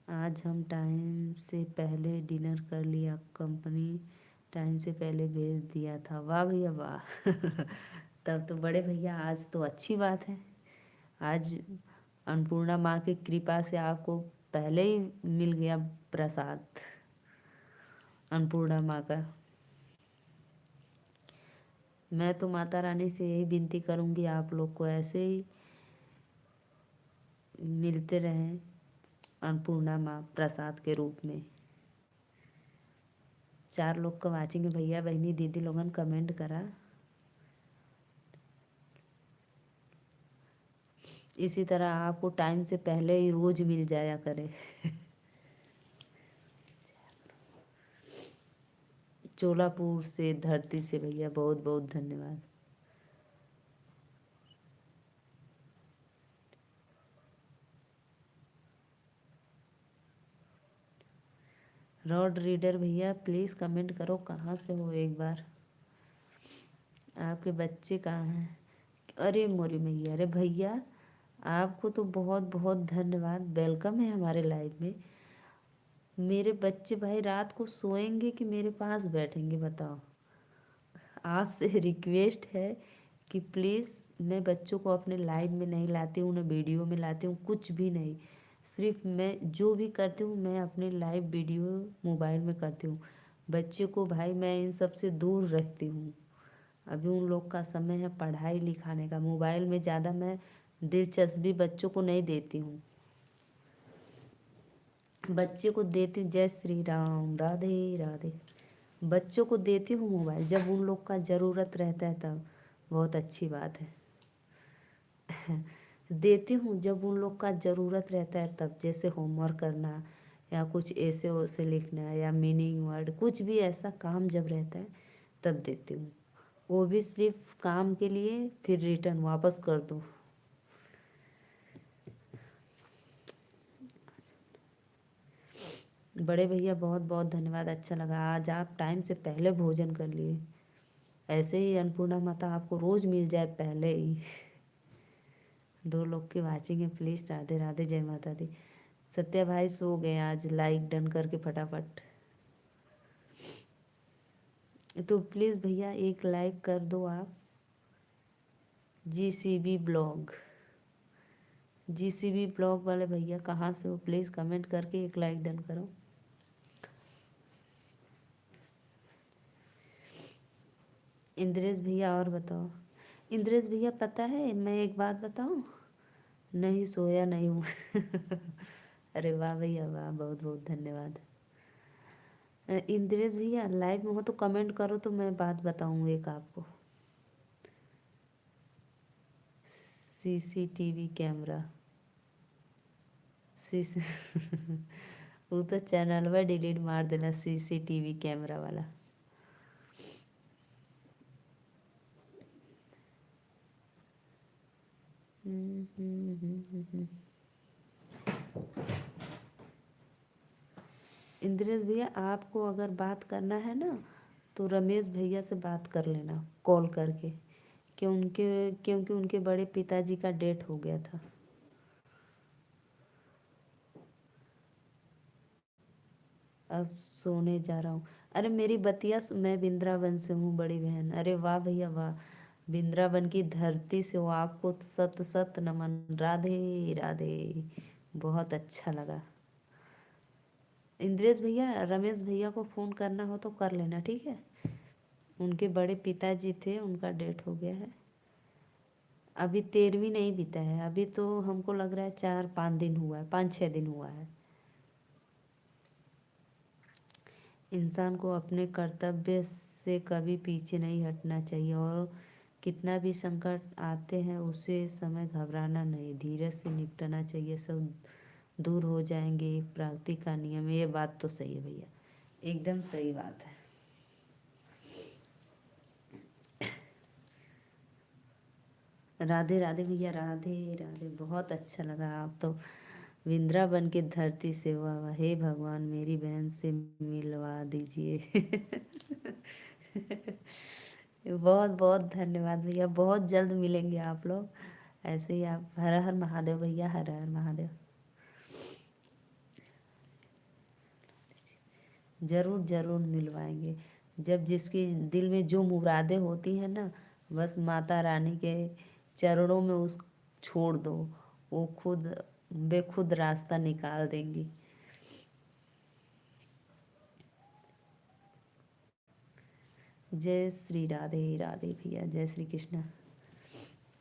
आज हम टाइम से पहले डिनर कर लिया, कंपनी टाइम से पहले भेज दिया था। वाह भैया वाह। तब तो बड़े भैया आज तो अच्छी बात है। आज अन्नपूर्णा माँ की कृपा से आपको पहले ही मिल गया प्रसाद अन्नपूर्णा माँ का। मैं तो माता रानी से यही विनती करूँगी आप लोग को ऐसे ही मिलते रहें अन्नपूर्णा माँ प्रसाद के रूप में। 4 लोग का वाचिंग है भैया बहनी दीदी लोगन कमेंट करा। इसी तरह आपको टाइम से पहले ही रोज मिल जाया करे। चोलापुर से धरती से भैया बहुत बहुत धन्यवाद। रॉड रीडर भैया प्लीज़ कमेंट करो कहाँ से हो एक बार। आपके बच्चे कहाँ हैं? अरे मोरी मैया, अरे भैया आपको तो बहुत बहुत धन्यवाद, वेलकम है हमारे लाइव में। मेरे बच्चे भाई रात को सोएंगे कि मेरे पास बैठेंगे बताओ। आपसे रिक्वेस्ट है कि प्लीज़, मैं बच्चों को अपने लाइव में नहीं लाती हूँ, ना वीडियो में लाती हूँ, कुछ भी नहीं। सिर्फ मैं जो भी करती हूँ मैं अपने लाइव वीडियो मोबाइल में करती हूँ। बच्चे को भाई मैं इन सब से दूर रखती हूँ। अभी उन लोग का समय है पढ़ाई लिखाने का। मोबाइल में ज़्यादा मैं दिलचस्पी बच्चों को नहीं देती हूँ। बच्चे को देती हूँ, जय श्री राम, राधे राधे। बच्चों को देती हूँ मोबाइल जब उन लोग का ज़रूरत रहता है तब। बहुत अच्छी बात है। देती हूँ जब उन लोग का ज़रूरत रहता है तब, जैसे होमवर्क करना या कुछ ऐसे वैसे लिखना या मीनिंग वर्ड, कुछ भी ऐसा काम जब रहता है तब देती हूँ। वो भी सिर्फ काम के लिए, फिर रिटर्न वापस कर दो। बड़े भैया बहुत बहुत धन्यवाद, अच्छा लगा। आज आप टाइम से पहले भोजन कर लिए। ऐसे ही अन्नपूर्णा माता आपको रोज़ मिल जाए पहले ही। दो लोग की वाचिंग है प्लीज़। राधे राधे, जय माता दी। सत्या भाई सो गए आज, लाइक डन करके फटाफट। तो प्लीज़ भैया एक लाइक कर दो आप। जीसीबी ब्लॉग, जीसीबी ब्लॉग वाले भैया कहाँ से हो, प्लीज़ कमेंट करके एक लाइक डन करो। इंद्रेश भैया और बताओ। इंद्रेश भैया पता है मैं एक बात बताऊँ, नहीं सोया नहीं हूँ। अरे वाह भैया वाह, बहुत बहुत धन्यवाद। इंद्रेश भैया लाइव में हो तो कमेंट करो तो मैं बात बताऊँ एक आपको। सीसीटीवी कैमरा, सीसी वो तो चैनल में डिलीट मार देना, सीसीटीवी कैमरा वाला। इंद्रेश भैया आपको अगर बात करना है ना तो रमेश भैया से बात कर लेना कॉल करके, क्योंकि उनके बड़े पिताजी का डेथ हो गया था। अब सोने जा रहा हूँ। अरे मेरी बतिया मैं वृंदावन से हूँ बड़ी बहन। अरे वाह भैया वाह, वृंदावन की धरती से हो, आपको सत सत नमन, राधे राधे। बहुत अच्छा लगा। इंद्रेश भैया रमेश भैया को फ़ोन करना हो तो कर लेना, ठीक है। उनके बड़े पिताजी थे, उनका डेथ हो गया है। अभी 13वीं नहीं बीता है, अभी तो हमको लग रहा है 4-5 दिन हुआ है, 5-6 दिन हुआ है। इंसान को अपने कर्तव्य से कभी पीछे नहीं हटना चाहिए, और कितना भी संकट आते हैं उसे समय घबराना नहीं, धीरज से निपटना चाहिए। सब दूर हो जाएंगे, प्रकृति का नियम है। ये बात तो सही है भैया, एकदम सही बात है। राधे राधे भैया, राधे राधे। बहुत अच्छा लगा। आप तो वृंदावन की धरती से हुआ। हे भगवान मेरी बहन से मिलवा दीजिए। बहुत बहुत धन्यवाद भैया, बहुत जल्द मिलेंगे आप लोग। ऐसे ही आप, हर हर महादेव भैया, हर हर महादेव। ज़रूर ज़रूर मिलवाएंगे। जब जिसकी दिल में जो मुरादें होती हैं ना, बस माता रानी के चरणों में उस छोड़ दो, वो खुद बेखुद रास्ता निकाल देंगी। जय श्री राधे राधे भैया, जय श्री कृष्णा।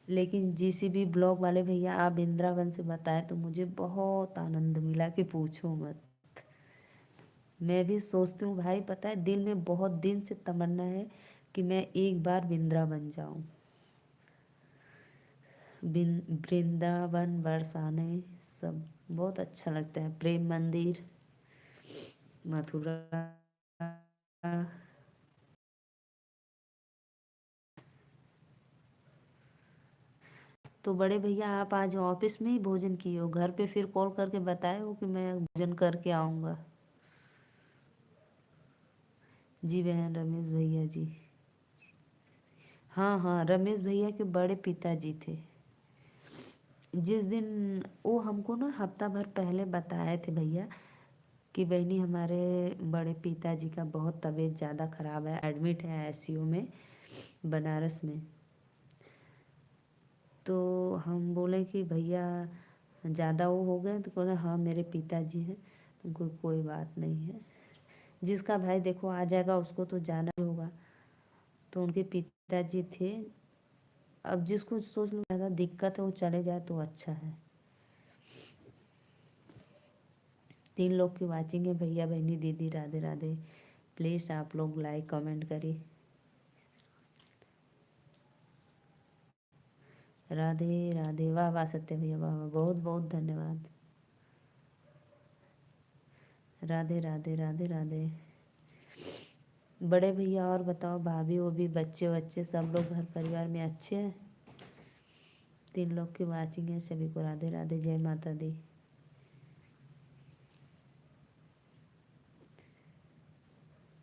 लेकिन जीसीबी ब्लॉग वाले भैया आप वृंदावन से बताए तो मुझे बहुत आनंद मिला कि पूछो मत। मैं भी सोचती हूँ भाई, पता है दिल में बहुत दिन से तमन्ना है कि मैं एक बार वृंदावन जाऊँ। वृंदावन बरसाने सब बहुत अच्छा लगता है। प्रेम मंदिर, मथुरा। तो बड़े भैया आप आज ऑफिस में ही भोजन किए हो, घर पे फिर कॉल करके बताए हो कि मैं भोजन करके आऊँगा। जी बहन रमेश भैया जी। हाँ हाँ, रमेश भैया के बड़े पिताजी थे। जिस दिन वो हमको ना हफ्ता भर पहले बताए थे भैया कि बहनी हमारे बड़े पिताजी का बहुत तबीयत ज़्यादा ख़राब है, एडमिट है आईसीयू में। बनारस में। तो हम बोले कि भैया ज़्यादा वो हो गए, तो बोला हाँ मेरे पिताजी हैं, तो कोई बात नहीं है। जिसका भाई देखो आ जाएगा उसको तो जाना ही होगा। तो उनके पिताजी थे। अब जिसको सोच लो ज़्यादा दिक्कत है वो चले जाए तो अच्छा है। 3 लोग की वाचिंग है, भैया बहनी दीदी राधे राधे। प्लीज़ आप लोग लाइक कमेंट करिए। राधे राधे। वाह वाह सत्य भैया, वाह वाह, बहुत बहुत धन्यवाद। राधे राधे राधे राधे। बड़े भैया और बताओ, भाभी वो भी, बच्चे बच्चे सब लोग घर परिवार में अच्छे हैं? 3 लोग की वाचिंग है, सभी को राधे राधे, जय माता दी।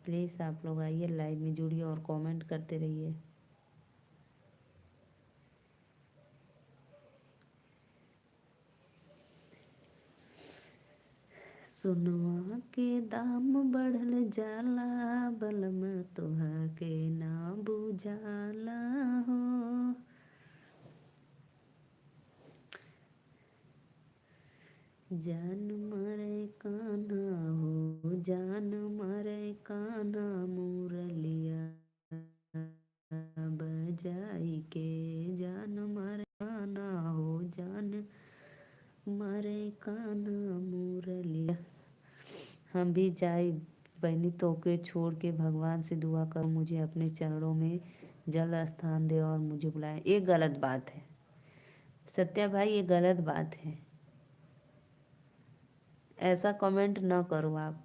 प्लीज़ आप लोग आइए, लाइव में जुड़िए और कमेंट करते रहिए। सुनवा के दाम बढ़ल जाला, बलम तोहा के ना बुझाला हो। जान मारे कान्हा हो, जान मारे कान्हा, मुरलिया बजाई के। जान मारे कान्हा हो, जान मारे कान्हा, मुरलिया। हम भी जाए बहनी तो के छोड़ के, भगवान से दुआ करो मुझे अपने चरणों में जल स्थान दे और मुझे बुलाए। ये गलत बात है सत्या भाई, ये गलत बात है। ऐसा कमेंट ना करो आप।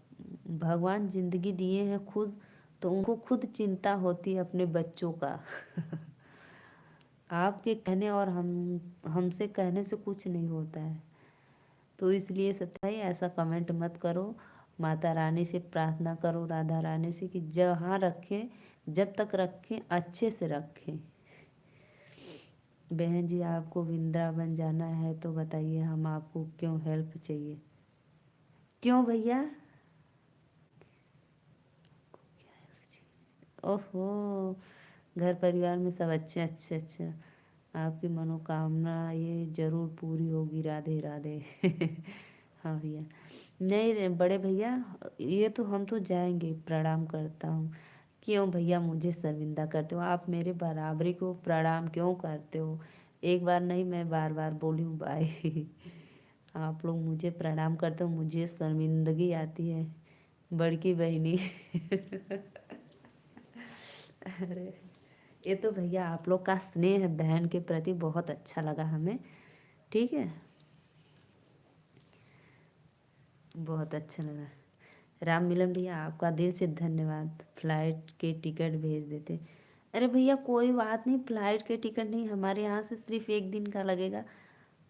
भगवान जिंदगी दिए हैं खुद, तो उनको खुद चिंता होती है अपने बच्चों का। आपके कहने और हमसे कहने से कुछ नहीं होता है। तो इसलिए सत्या भाई ऐसा कमेंट मत करो। माता रानी से प्रार्थना करो, राधा रानी से, कि जहाँ रखें, जब तक रखें अच्छे से रखें। बहन जी आपको वृंदावन जाना है तो बताइए, हम आपको क्यों हेल्प चाहिए? क्यों भैया? ओहो, घर परिवार में सब अच्छे अच्छे अच्छा। आपकी मनोकामना ये जरूर पूरी होगी, राधे राधे। हाँ भैया। नहीं रे बड़े भैया, ये तो हम तो जाएंगे, प्रणाम करता हूँ। क्यों भैया मुझे शर्मिंदा करते हो? आप मेरे बराबरी को प्रणाम क्यों करते हो? एक बार नहीं, मैं बार बार बोली हूँ भाई। आप लोग मुझे प्रणाम करते हो, मुझे शर्मिंदगी आती है, बड़की बहनी। अरे ये तो भैया आप लोग का स्नेह है बहन के प्रति, बहुत अच्छा लगा हमें। ठीक है, बहुत अच्छा लगा। राम मिलन भैया आपका दिल से धन्यवाद, फ्लाइट के टिकट भेज देते। अरे भैया कोई बात नहीं, फ्लाइट के टिकट नहीं, हमारे यहाँ से सिर्फ 1 दिन का लगेगा,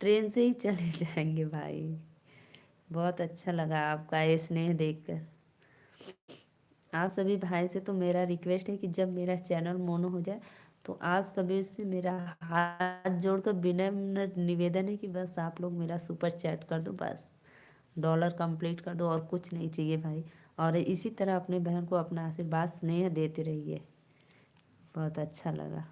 ट्रेन से ही चले जाएंगे भाई। बहुत अच्छा लगा आपका ये स्नेह देखकर। आप सभी भाई से तो मेरा रिक्वेस्ट है कि जब मेरा चैनल मोनो हो जाए, तो आप सभी से मेरा हाथ जोड़कर विनम्र निवेदन है कि बस आप लोग मेरा सुपर चैट कर दो, बस डॉलर कंप्लीट कर दो, और कुछ नहीं चाहिए भाई। और इसी तरह अपने बहन को अपना आशीर्वाद स्नेह देते रहिए। बहुत अच्छा लगा।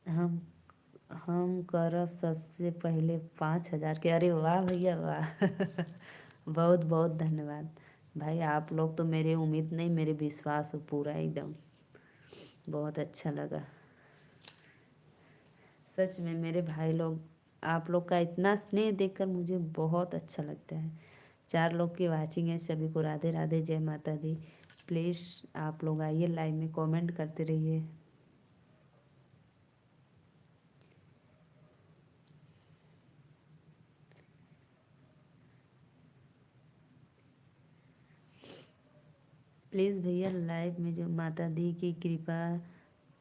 हम हम करब सबसे पहले 5,000 के। अरे वाह भैया वाह। बहुत बहुत धन्यवाद भाई, आप लोग तो मेरे उम्मीद नहीं, मेरे विश्वास हो पूरा एकदम। बहुत अच्छा लगा सच में मेरे भाई लोग, आप लोग का इतना स्नेह देखकर मुझे बहुत अच्छा लगता है। 4 लोग की वाचिंग है, सभी को राधे राधे, जय माता दी। प्लीज़ आप लोग आइए, लाइव में कमेंट करते रहिए। प्लीज़ भैया लाइव में जो माता दी की कृपा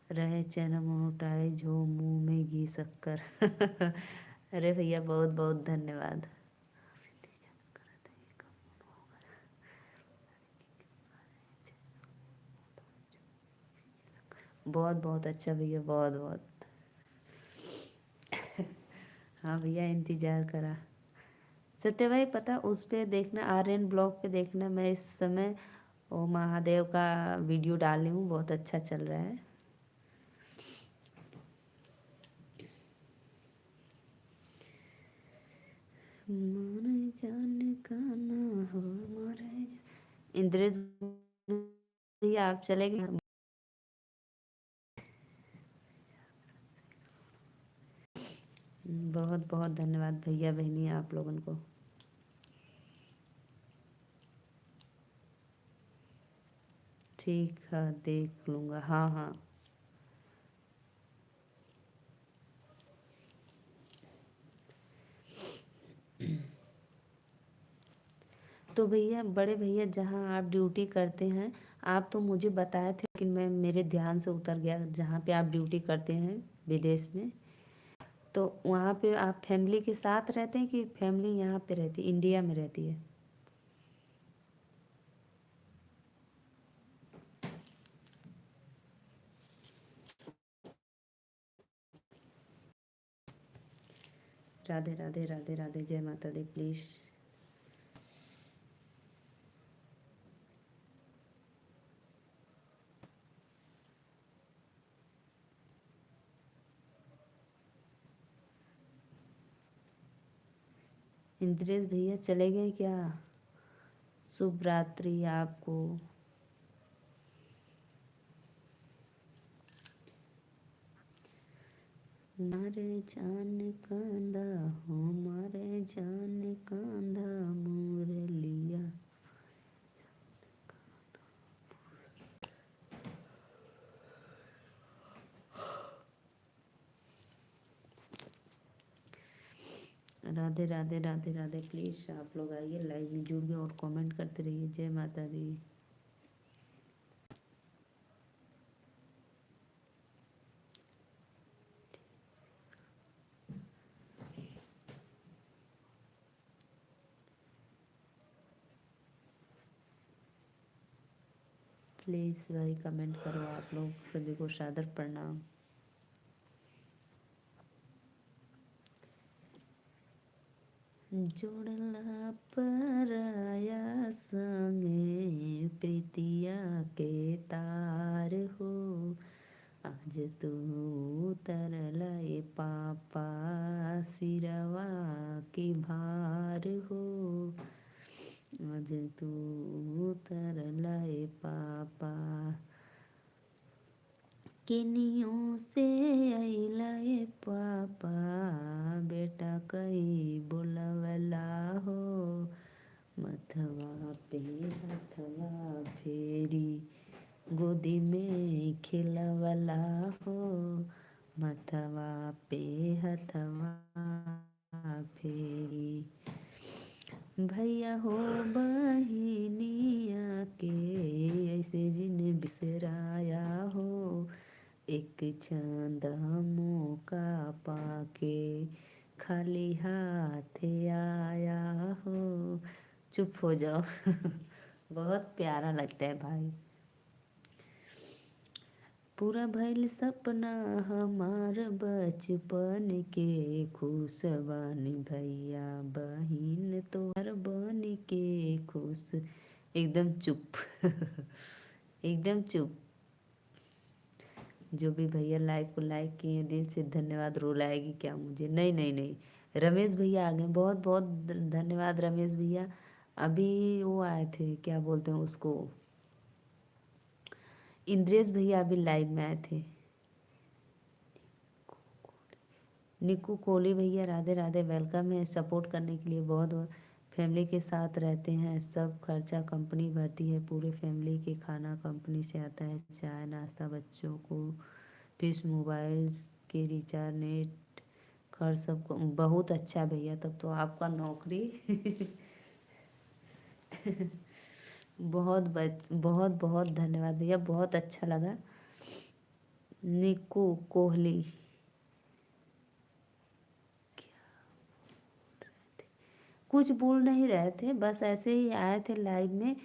रहे, चैनल मोनेटाइज हो, मुंह में घी शक्कर। अरे भैया बहुत बहुत धन्यवाद। बहुत बहुत अच्छा भैया, बहुत बहुत। हाँ भैया इंतजार करा। सत्य भाई पता उस पे देखना, आर्यन ब्लॉग पे देखना, मैं इस समय वो महादेव का वीडियो डाल रही हूँ, बहुत अच्छा चल रहा है। मारे जाने का ना हो, इंद्रेश भैया आप चले गए। बहुत बहुत धन्यवाद भैया बहनी आप लोगों को। ठीक है देख लूँगा, हाँ हाँ। तो भैया बड़े भैया जहाँ आप ड्यूटी करते हैं, आप तो मुझे बताए थे लेकिन मैं मेरे ध्यान से उतर गया, जहाँ पे आप ड्यूटी करते हैं विदेश में, तो वहाँ पे आप फैमिली के साथ रहते हैं कि फैमिली यहाँ पे रहती, इंडिया में रहती है? राधे राधे राधे राधे, जय माता दी। प्लीज़ इंद्रेश भैया चले गए क्या? शुभ रात्रि आपको। मारे जान कांदा हो, मारे जान कांदा मुरलिया। राधे राधे राधे राधे। प्लीज़ आप लोग आइए, लाइव में जुड़िए और कमेंट करते रहिए। जय माता दी। प्लीज़ भाई कमेंट करो, आप लोग सभी को सादर प्रणाम। जोड़ला पराया संगे प्रीतिया के तार हो, आज तू तरलाई पापा सिरवा की भार हो, आज तू तरलाई पापा किनियों से अइलाए पापा, बेटा कई बोलवला हो, मथवा पे हथवा फेरी गोदी में खिलवला हो, मथवा पे हथवा फेरी। भैया हो बहिनिया के ऐसे जिन बिसराया हो, एक चंद मौका पाके खाली हाथ आया हो। चुप हो जाओ। बहुत प्यारा लगता है भाई। पूरा भइल सपना हमार बचपन के, खुश बानी भैया बहिन तोहर बन के खुश। एकदम चुप। एकदम चुप। जो भी भैया लाइव को लाइक किए दिल से धन्यवाद। रोल आएगी क्या मुझे? नहीं नहीं नहीं। रमेश भैया आ गए, बहुत बहुत धन्यवाद रमेश भैया। अभी वो आए थे, क्या बोलते हैं उसको, इंद्रेश भैया अभी लाइव में आए थे। निक्कू कोहली भैया राधे राधे, वेलकम है सपोर्ट करने के लिए। बहुत बहुत फैमिली के साथ रहते हैं, सब खर्चा कंपनी भरती है, पूरे फैमिली के खाना कंपनी से आता है, चाय नाश्ता बच्चों को, फिर मोबाइल्स के रिचार्ज, नेट खर्च सबको। बहुत अच्छा भैया, तब तो आपका नौकरी। बहुत बहुत धन्यवाद भैया, बहुत अच्छा लगा। निक्कू कोहली कुछ बोल नहीं रहे थे, बस ऐसे ही आए थे लाइव में।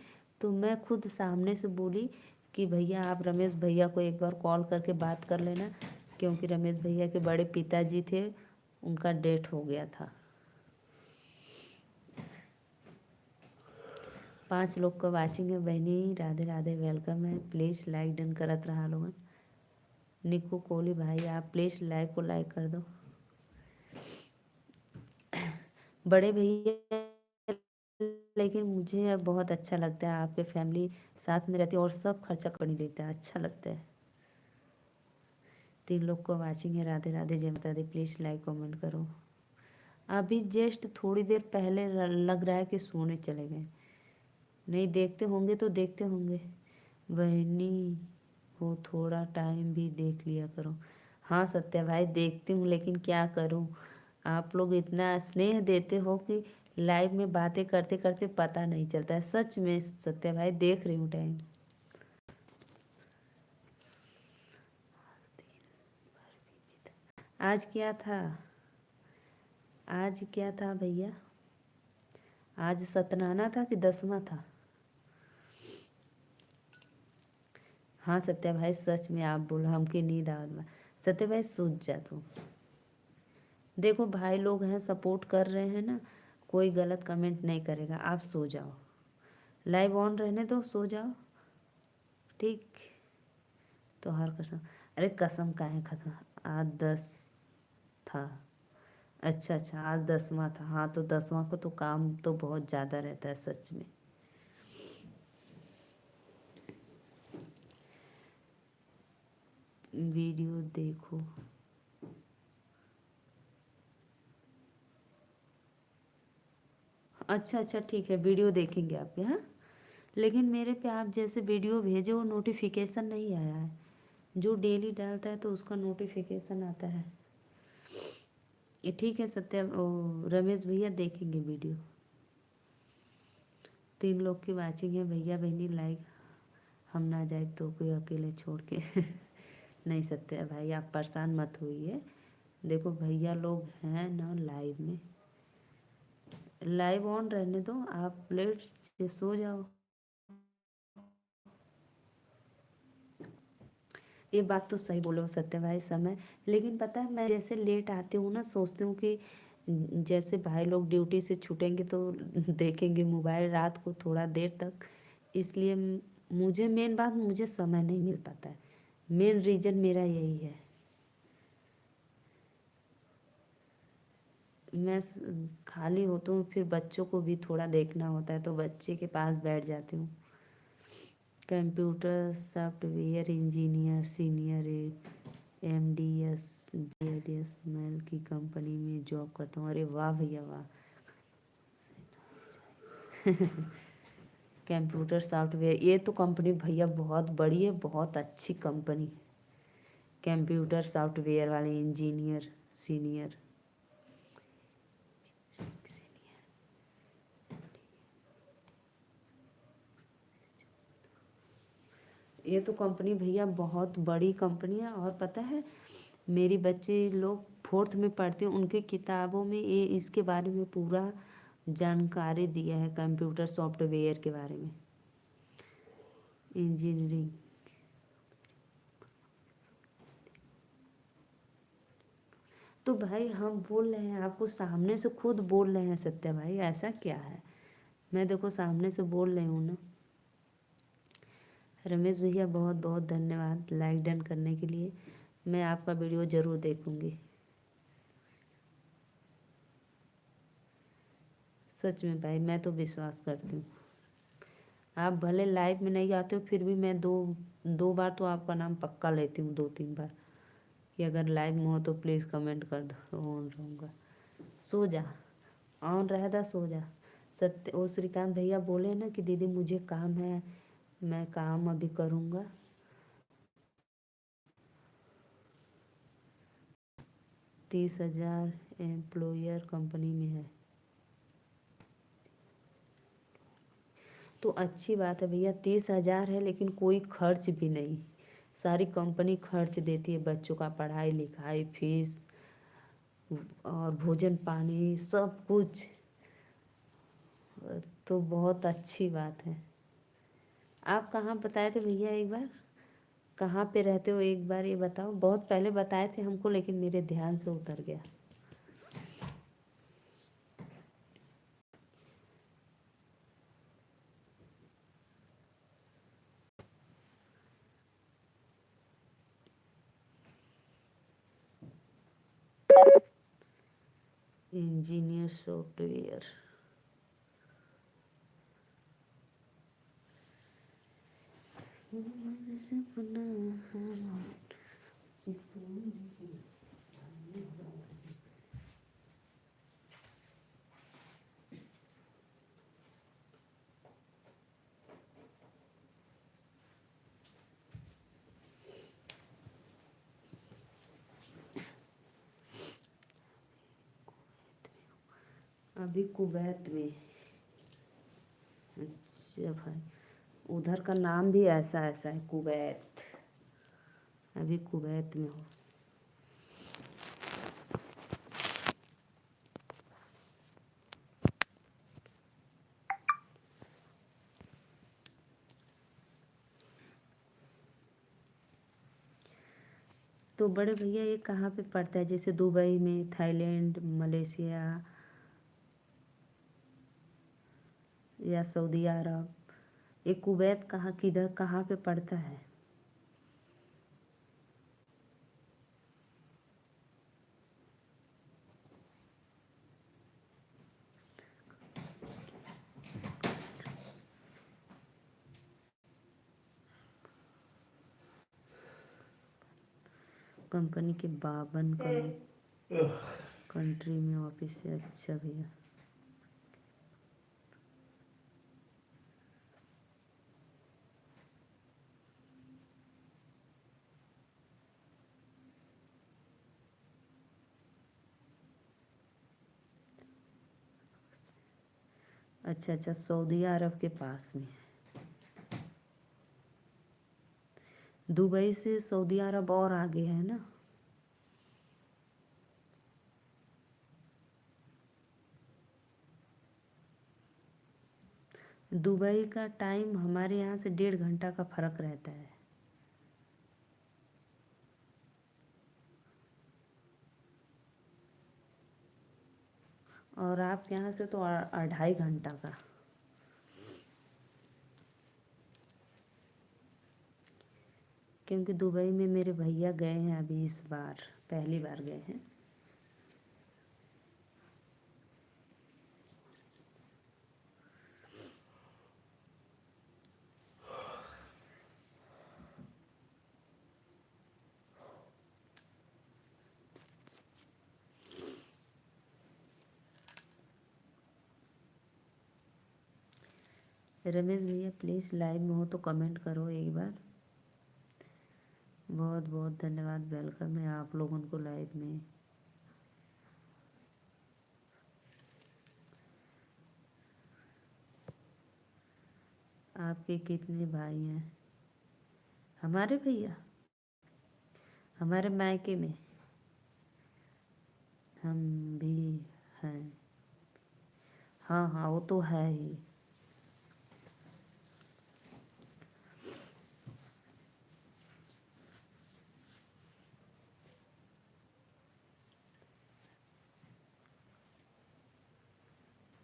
तो मैं खुद सामने से बोली कि भैया आप रमेश भैया को एक बार कॉल करके बात कर लेना, क्योंकि रमेश भैया के बड़े पिताजी थे, उनका डेथ हो गया था। 5 लोग का वाचिंग है बहनी, राधे राधे, वेलकम है। प्लीज़ लाइक डन करत रहा लोगन। निक्कू कोहली भाई आप प्लीज़ लाइव को लाइक कर दो। बड़े भैया, लेकिन मुझे अब बहुत अच्छा लगता है, आपके फैमिली साथ में रहती है और सब खर्चा कर देता है, अच्छा लगता है। 3 लोग को वाचिंग है, राधे राधे, जय माता दी। प्लीज़ लाइक कमेंट करो। अभी जस्ट थोड़ी देर पहले लग रहा है कि सोने चले गए। नहीं देखते होंगे तो देखते होंगे बहनी हो, थोड़ा टाइम भी देख लिया करो। हाँ सत्या भाई देखती हूँ, लेकिन क्या करूँ, आप लोग इतना स्नेह देते हो कि लाइव में बातें करते करते पता नहीं चलता है। सच में सत्या भाई देख रही हूँ टाइम। आज क्या था, आज क्या था भैया, आज सतनाना था कि 10वां था? हाँ सत्या भाई सच में आप बोलो, हमकी नींद आवत बा। सत्या भाई सूझ जा तू। देखो भाई लोग हैं, सपोर्ट कर रहे हैं ना, कोई गलत कमेंट नहीं करेगा। आप सो जाओ, लाइव ऑन रहने दो, सो जाओ ठीक। तो हर कसम, अरे कसम का है खत्म। आज 10 था, अच्छा अच्छा आज 10वां था। हाँ तो 10वां को तो काम तो बहुत ज़्यादा रहता है सच में। वीडियो देखो, अच्छा अच्छा ठीक है, वीडियो देखेंगे आपके। हाँ लेकिन मेरे पे आप जैसे वीडियो भेजे वो नोटिफिकेशन नहीं आया है। जो डेली डालता है तो उसका नोटिफिकेशन आता है। ये ठीक है सत्या, ओ रमेश भैया देखेंगे वीडियो। 3 लोग की वाचिंग है भैया बहनी, लाइक हम ना जाए तो कोई अकेले छोड़ के नहीं सत्या भाई आप परेशान मत होइए। देखो भैया लोग हैं ना लाइव में, लाइव ऑन रहने दो, आप लेट से सो जाओ। ये बात तो सही बोले हो सत्य भाई समय, लेकिन पता है मैं जैसे लेट आती हूँ ना, सोचती हूँ कि जैसे भाई लोग ड्यूटी से छूटेंगे तो देखेंगे मोबाइल रात को थोड़ा देर तक, इसलिए मुझे मेन बात, मुझे समय नहीं मिल पाता है। मेन रीज़न मेरा यही है। मैं खाली होती हूँ, फिर बच्चों को भी थोड़ा देखना होता है, तो बच्चे के पास बैठ जाती हूँ। Computer software engineer senior MDS BIDSML की कंपनी में जॉब करता हूँ। अरे वाह भैया वाह। कंप्यूटर सॉफ्टवेयर, ये तो कंपनी भैया बहुत बड़ी है, बहुत अच्छी कंपनी। कंप्यूटर सॉफ्टवेयर वाले इंजीनियर सीनियर, ये तो कंपनी भैया बहुत बड़ी कंपनी है। और पता है मेरी बच्चे लोग 4th में पढ़ते हैं, उनके किताबों में ये इसके बारे में पूरा जानकारी दिया है, कंप्यूटर सॉफ्टवेयर के बारे में, इंजीनियरिंग। तो भाई हम बोल रहे हैं आपको, सामने से खुद बोल रहे हैं सत्या भाई, ऐसा क्या है, मैं देखो सामने से बोल रही हूँ ना। रमेश भैया बहुत बहुत धन्यवाद लाइक डन करने के लिए, मैं आपका वीडियो ज़रूर देखूँगी। सच में भाई मैं तो विश्वास करती हूँ, आप भले लाइव में नहीं आते हो, फिर भी मैं दो दो बार तो आपका नाम पक्का लेती हूँ, 2-3 बार, कि अगर लाइव में हो तो प्लीज़ कमेंट कर दो, ऑन रहूँगा। सो जा, ऑन रहता सो जा। सत्य ओ श्रीकांत भैया बोले ना कि दीदी मुझे काम है, मैं काम अभी करूँगा। 30,000 एम्प्लॉयर कंपनी में है तो अच्छी बात है भैया। 30,000 है लेकिन कोई खर्च भी नहीं, सारी कंपनी खर्च देती है, बच्चों का पढ़ाई लिखाई फीस और भोजन पानी सब कुछ। तो बहुत अच्छी बात है। आप कहाँ बताए थे भैया एक बार, कहाँ पे रहते हो एक बार ये बताओ। बहुत पहले बताए थे हमको लेकिन मेरे ध्यान से उतर गया। Engineer software. अभी कुवैत में। अच्छा भाई, उधर का नाम भी ऐसा ऐसा है, कुवैत। अभी कुवैत में हो। तो बड़े भैया ये कहाँ पे पड़ता है, जैसे दुबई में, थाईलैंड, मलेशिया या सऊदी अरब, ये कुवैत कहाँ किधर कहाँ पे पड़ता है? कंपनी के 52 कंट्री में ऑफिस है। अच्छा भैया। अच्छा अच्छा, सऊदी अरब के पास में। दुबई से सऊदी अरब और आगे है ना? दुबई का टाइम हमारे यहाँ से 1.5 घंटा का फ़र्क रहता है। और आपके यहाँ से तो 2.5 घंटा का। क्योंकि दुबई में मेरे भैया गए हैं अभी, इस बार पहली बार गए हैं। रमेश भैया प्लीज़ लाइव में हो तो कमेंट करो एक बार। बहुत बहुत धन्यवाद, वेलकम है आप लोगों को लाइव में। आपके कितने भाई हैं? हमारे भैया, हमारे मायके में हम भी हैं। हाँ हाँ, वो तो है ही।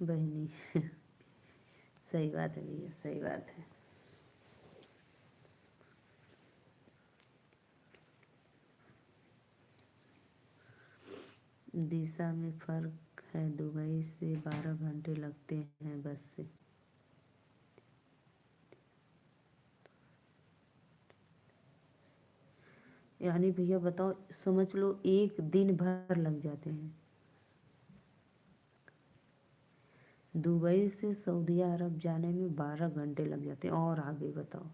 बहनी सही बात है भैया, सही बात है। दिशा में फ़र्क है, दुबई से 12 घंटे लगते हैं बस से। यानी भैया बताओ, समझ लो 1 दिन भर लग जाते हैं। दुबई से सऊदी अरब जाने में 12 घंटे लग जाते हैं, और आगे बताओ।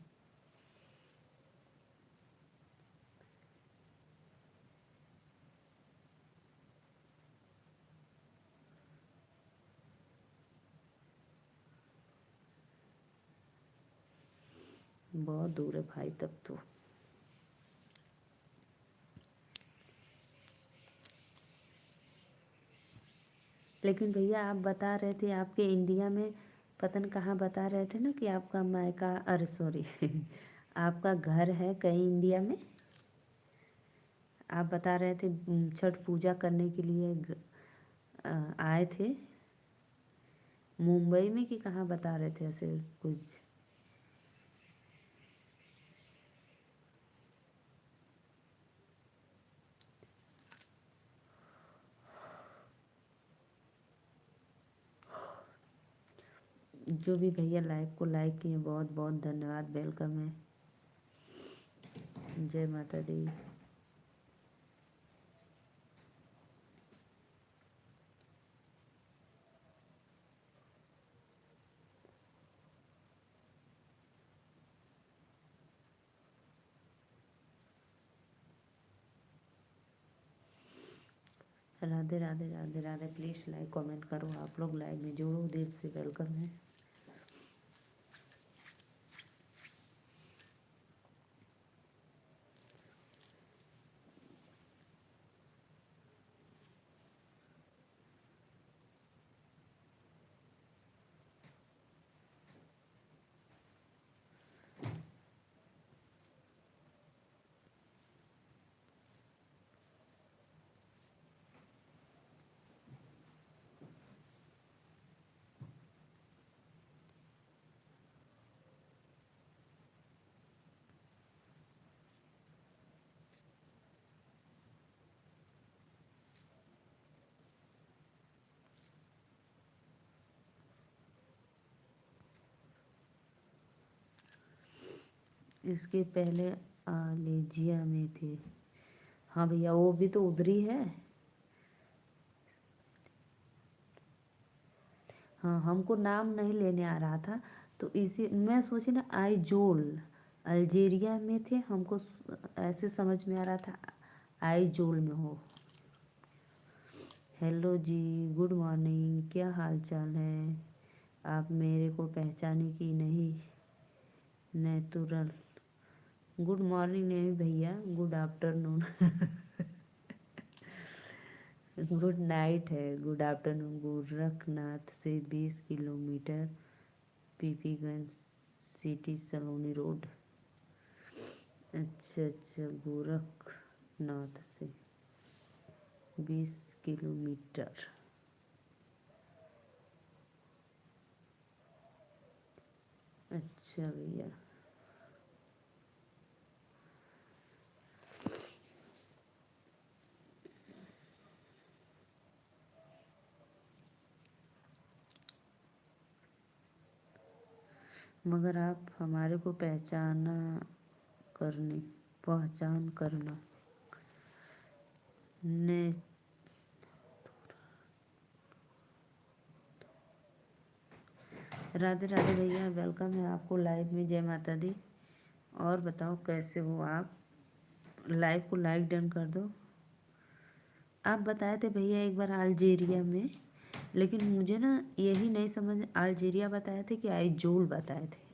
बहुत दूर है भाई तब तो। लेकिन भैया आप बता रहे थे आपके इंडिया में पता नहीं कहाँ बता रहे थे ना कि आपका मायका, अरे सॉरी आपका घर है कहीं इंडिया में। आप बता रहे थे छठ पूजा करने के लिए आए थे मुंबई में, कि कहाँ बता रहे थे ऐसे कुछ। जो भी भैया लाइव को लाइक किए बहुत बहुत धन्यवाद, वेलकम है। जय माता दी। Radhe Radhe Radhe Radhe. Please like comment करो, आप लोग लाइव में जुड़ो, दिल से वेलकम है। इसके पहले लेजिया में थे। हाँ भैया वो भी तो उधर ही है। हाँ हमको नाम नहीं लेने आ रहा था, तो इसी मैं सोची ना आइजोल अल्जीरिया में थे, हमको ऐसे समझ में आ रहा था आइजोल में हो। हेलो जी, गुड मॉर्निंग, क्या हाल चाल है? आप मेरे को पहचाने की नहीं? नेचुरल गुड मॉर्निंग नहीं भैया, गुड आफ्टरनून गुड नाइट है, गुड आफ्टरनून। गोरखनाथ से 20 किलोमीटर, पीपीगंज सिटी, सलोनी रोड। अच्छा अच्छा, गोरखनाथ से 20 किलोमीटर। अच्छा भैया, मगर आप हमारे को करने पहचान करना ने। राधे राधे भैया, वेलकम है आपको लाइव में, जय माता दी। और बताओ कैसे हो आप? लाइव को लाइक डन कर दो। आप बताए थे भैया एक बार अल्जीरिया में, लेकिन मुझे ना यही नहीं समझ, अल्जीरिया बताए थे कि आइजोल बताए थे?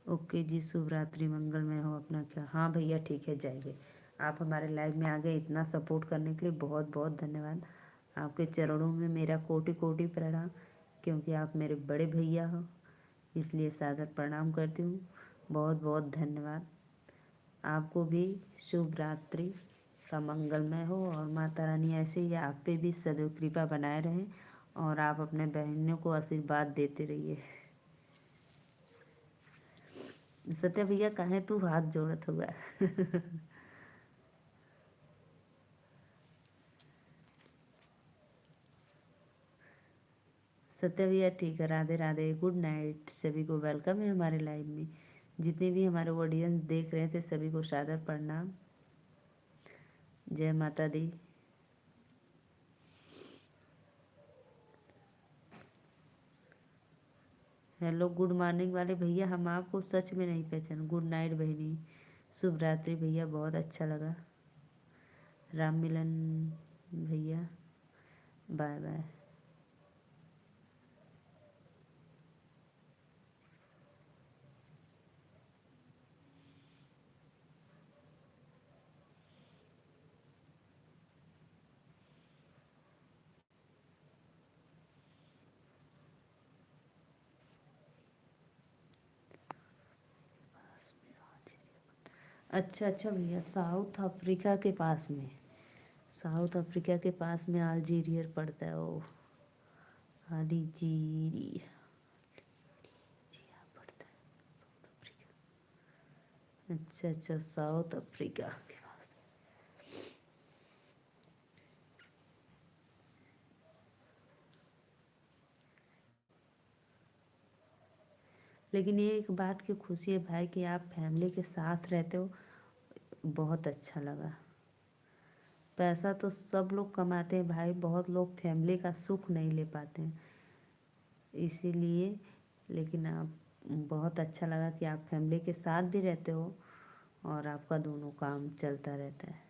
ओके जी, शुभ रात्रि, मंगलमय हो अपना। क्या हाँ भैया ठीक है, जाइए। आप हमारे लाइव में आ गए, इतना सपोर्ट करने के लिए बहुत बहुत धन्यवाद। आपके चरणों में मेरा कोटि कोटि प्रणाम, क्योंकि आप मेरे बड़े भैया हो, इसलिए सादर प्रणाम करती हूँ। बहुत बहुत धन्यवाद। आपको भी शुभ रात्रि का मंगलमय हो, और माता रानी ऐसे ही आप पे भी सदैव कृपा बनाए रहें, और आप अपने बहनों को आशीर्वाद देते रहिए। सत्य भैया कहे तू हाथ जोड़त हुआ सत्य भैया ठीक है, राधे राधे, गुड नाइट। सभी को वेलकम है हमारे लाइव में। जितने भी हमारे ऑडियंस देख रहे थे सभी को सादर प्रणाम, जय माता दी। हेलो गुड मॉर्निंग वाले भैया, हम आपको सच में नहीं पहचान। गुड नाइट बहनी, शुभ रात्रि भैया, बहुत अच्छा लगा। राम मिलन भैया, बाय बाय। अच्छा अच्छा भैया, साउथ अफ्रीका के पास में, साउथ अफ्रीका के पास में अल्जीरिया पड़ता है वो। अल्जीरिया पड़ता है साउथ अफ्रीका। अच्छा अच्छा, साउथ अफ्रीका के पास। लेकिन ये एक बात की खुशी है भाई कि आप फैमिली के साथ रहते हो, बहुत अच्छा लगा। पैसा तो सब लोग कमाते हैं भाई, बहुत लोग फैमिली का सुख नहीं ले पाते हैं, इसीलिए। लेकिन आप, बहुत अच्छा लगा कि आप फैमिली के साथ भी रहते हो और आपका दोनों काम चलता रहता है।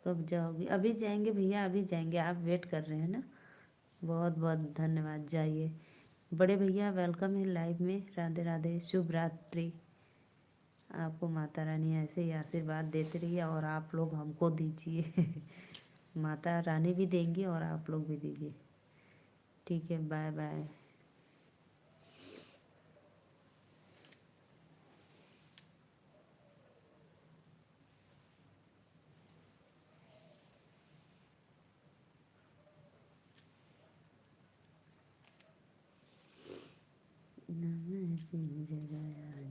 कब जाओगी? अभी जाएंगे भैया, अभी जाएंगे, आप वेट कर रहे हैं ना। बहुत बहुत धन्यवाद, जाइए। बड़े भैया वेलकम है लाइव में, राधे राधे, शुभ रात्रि। आपको माता रानी ऐसे ही आशीर्वाद देते रहिए और आप लोग हमको दीजिए। माता रानी भी देंगी और आप लोग भी दीजिए। ठीक है, बाय बाय। जगह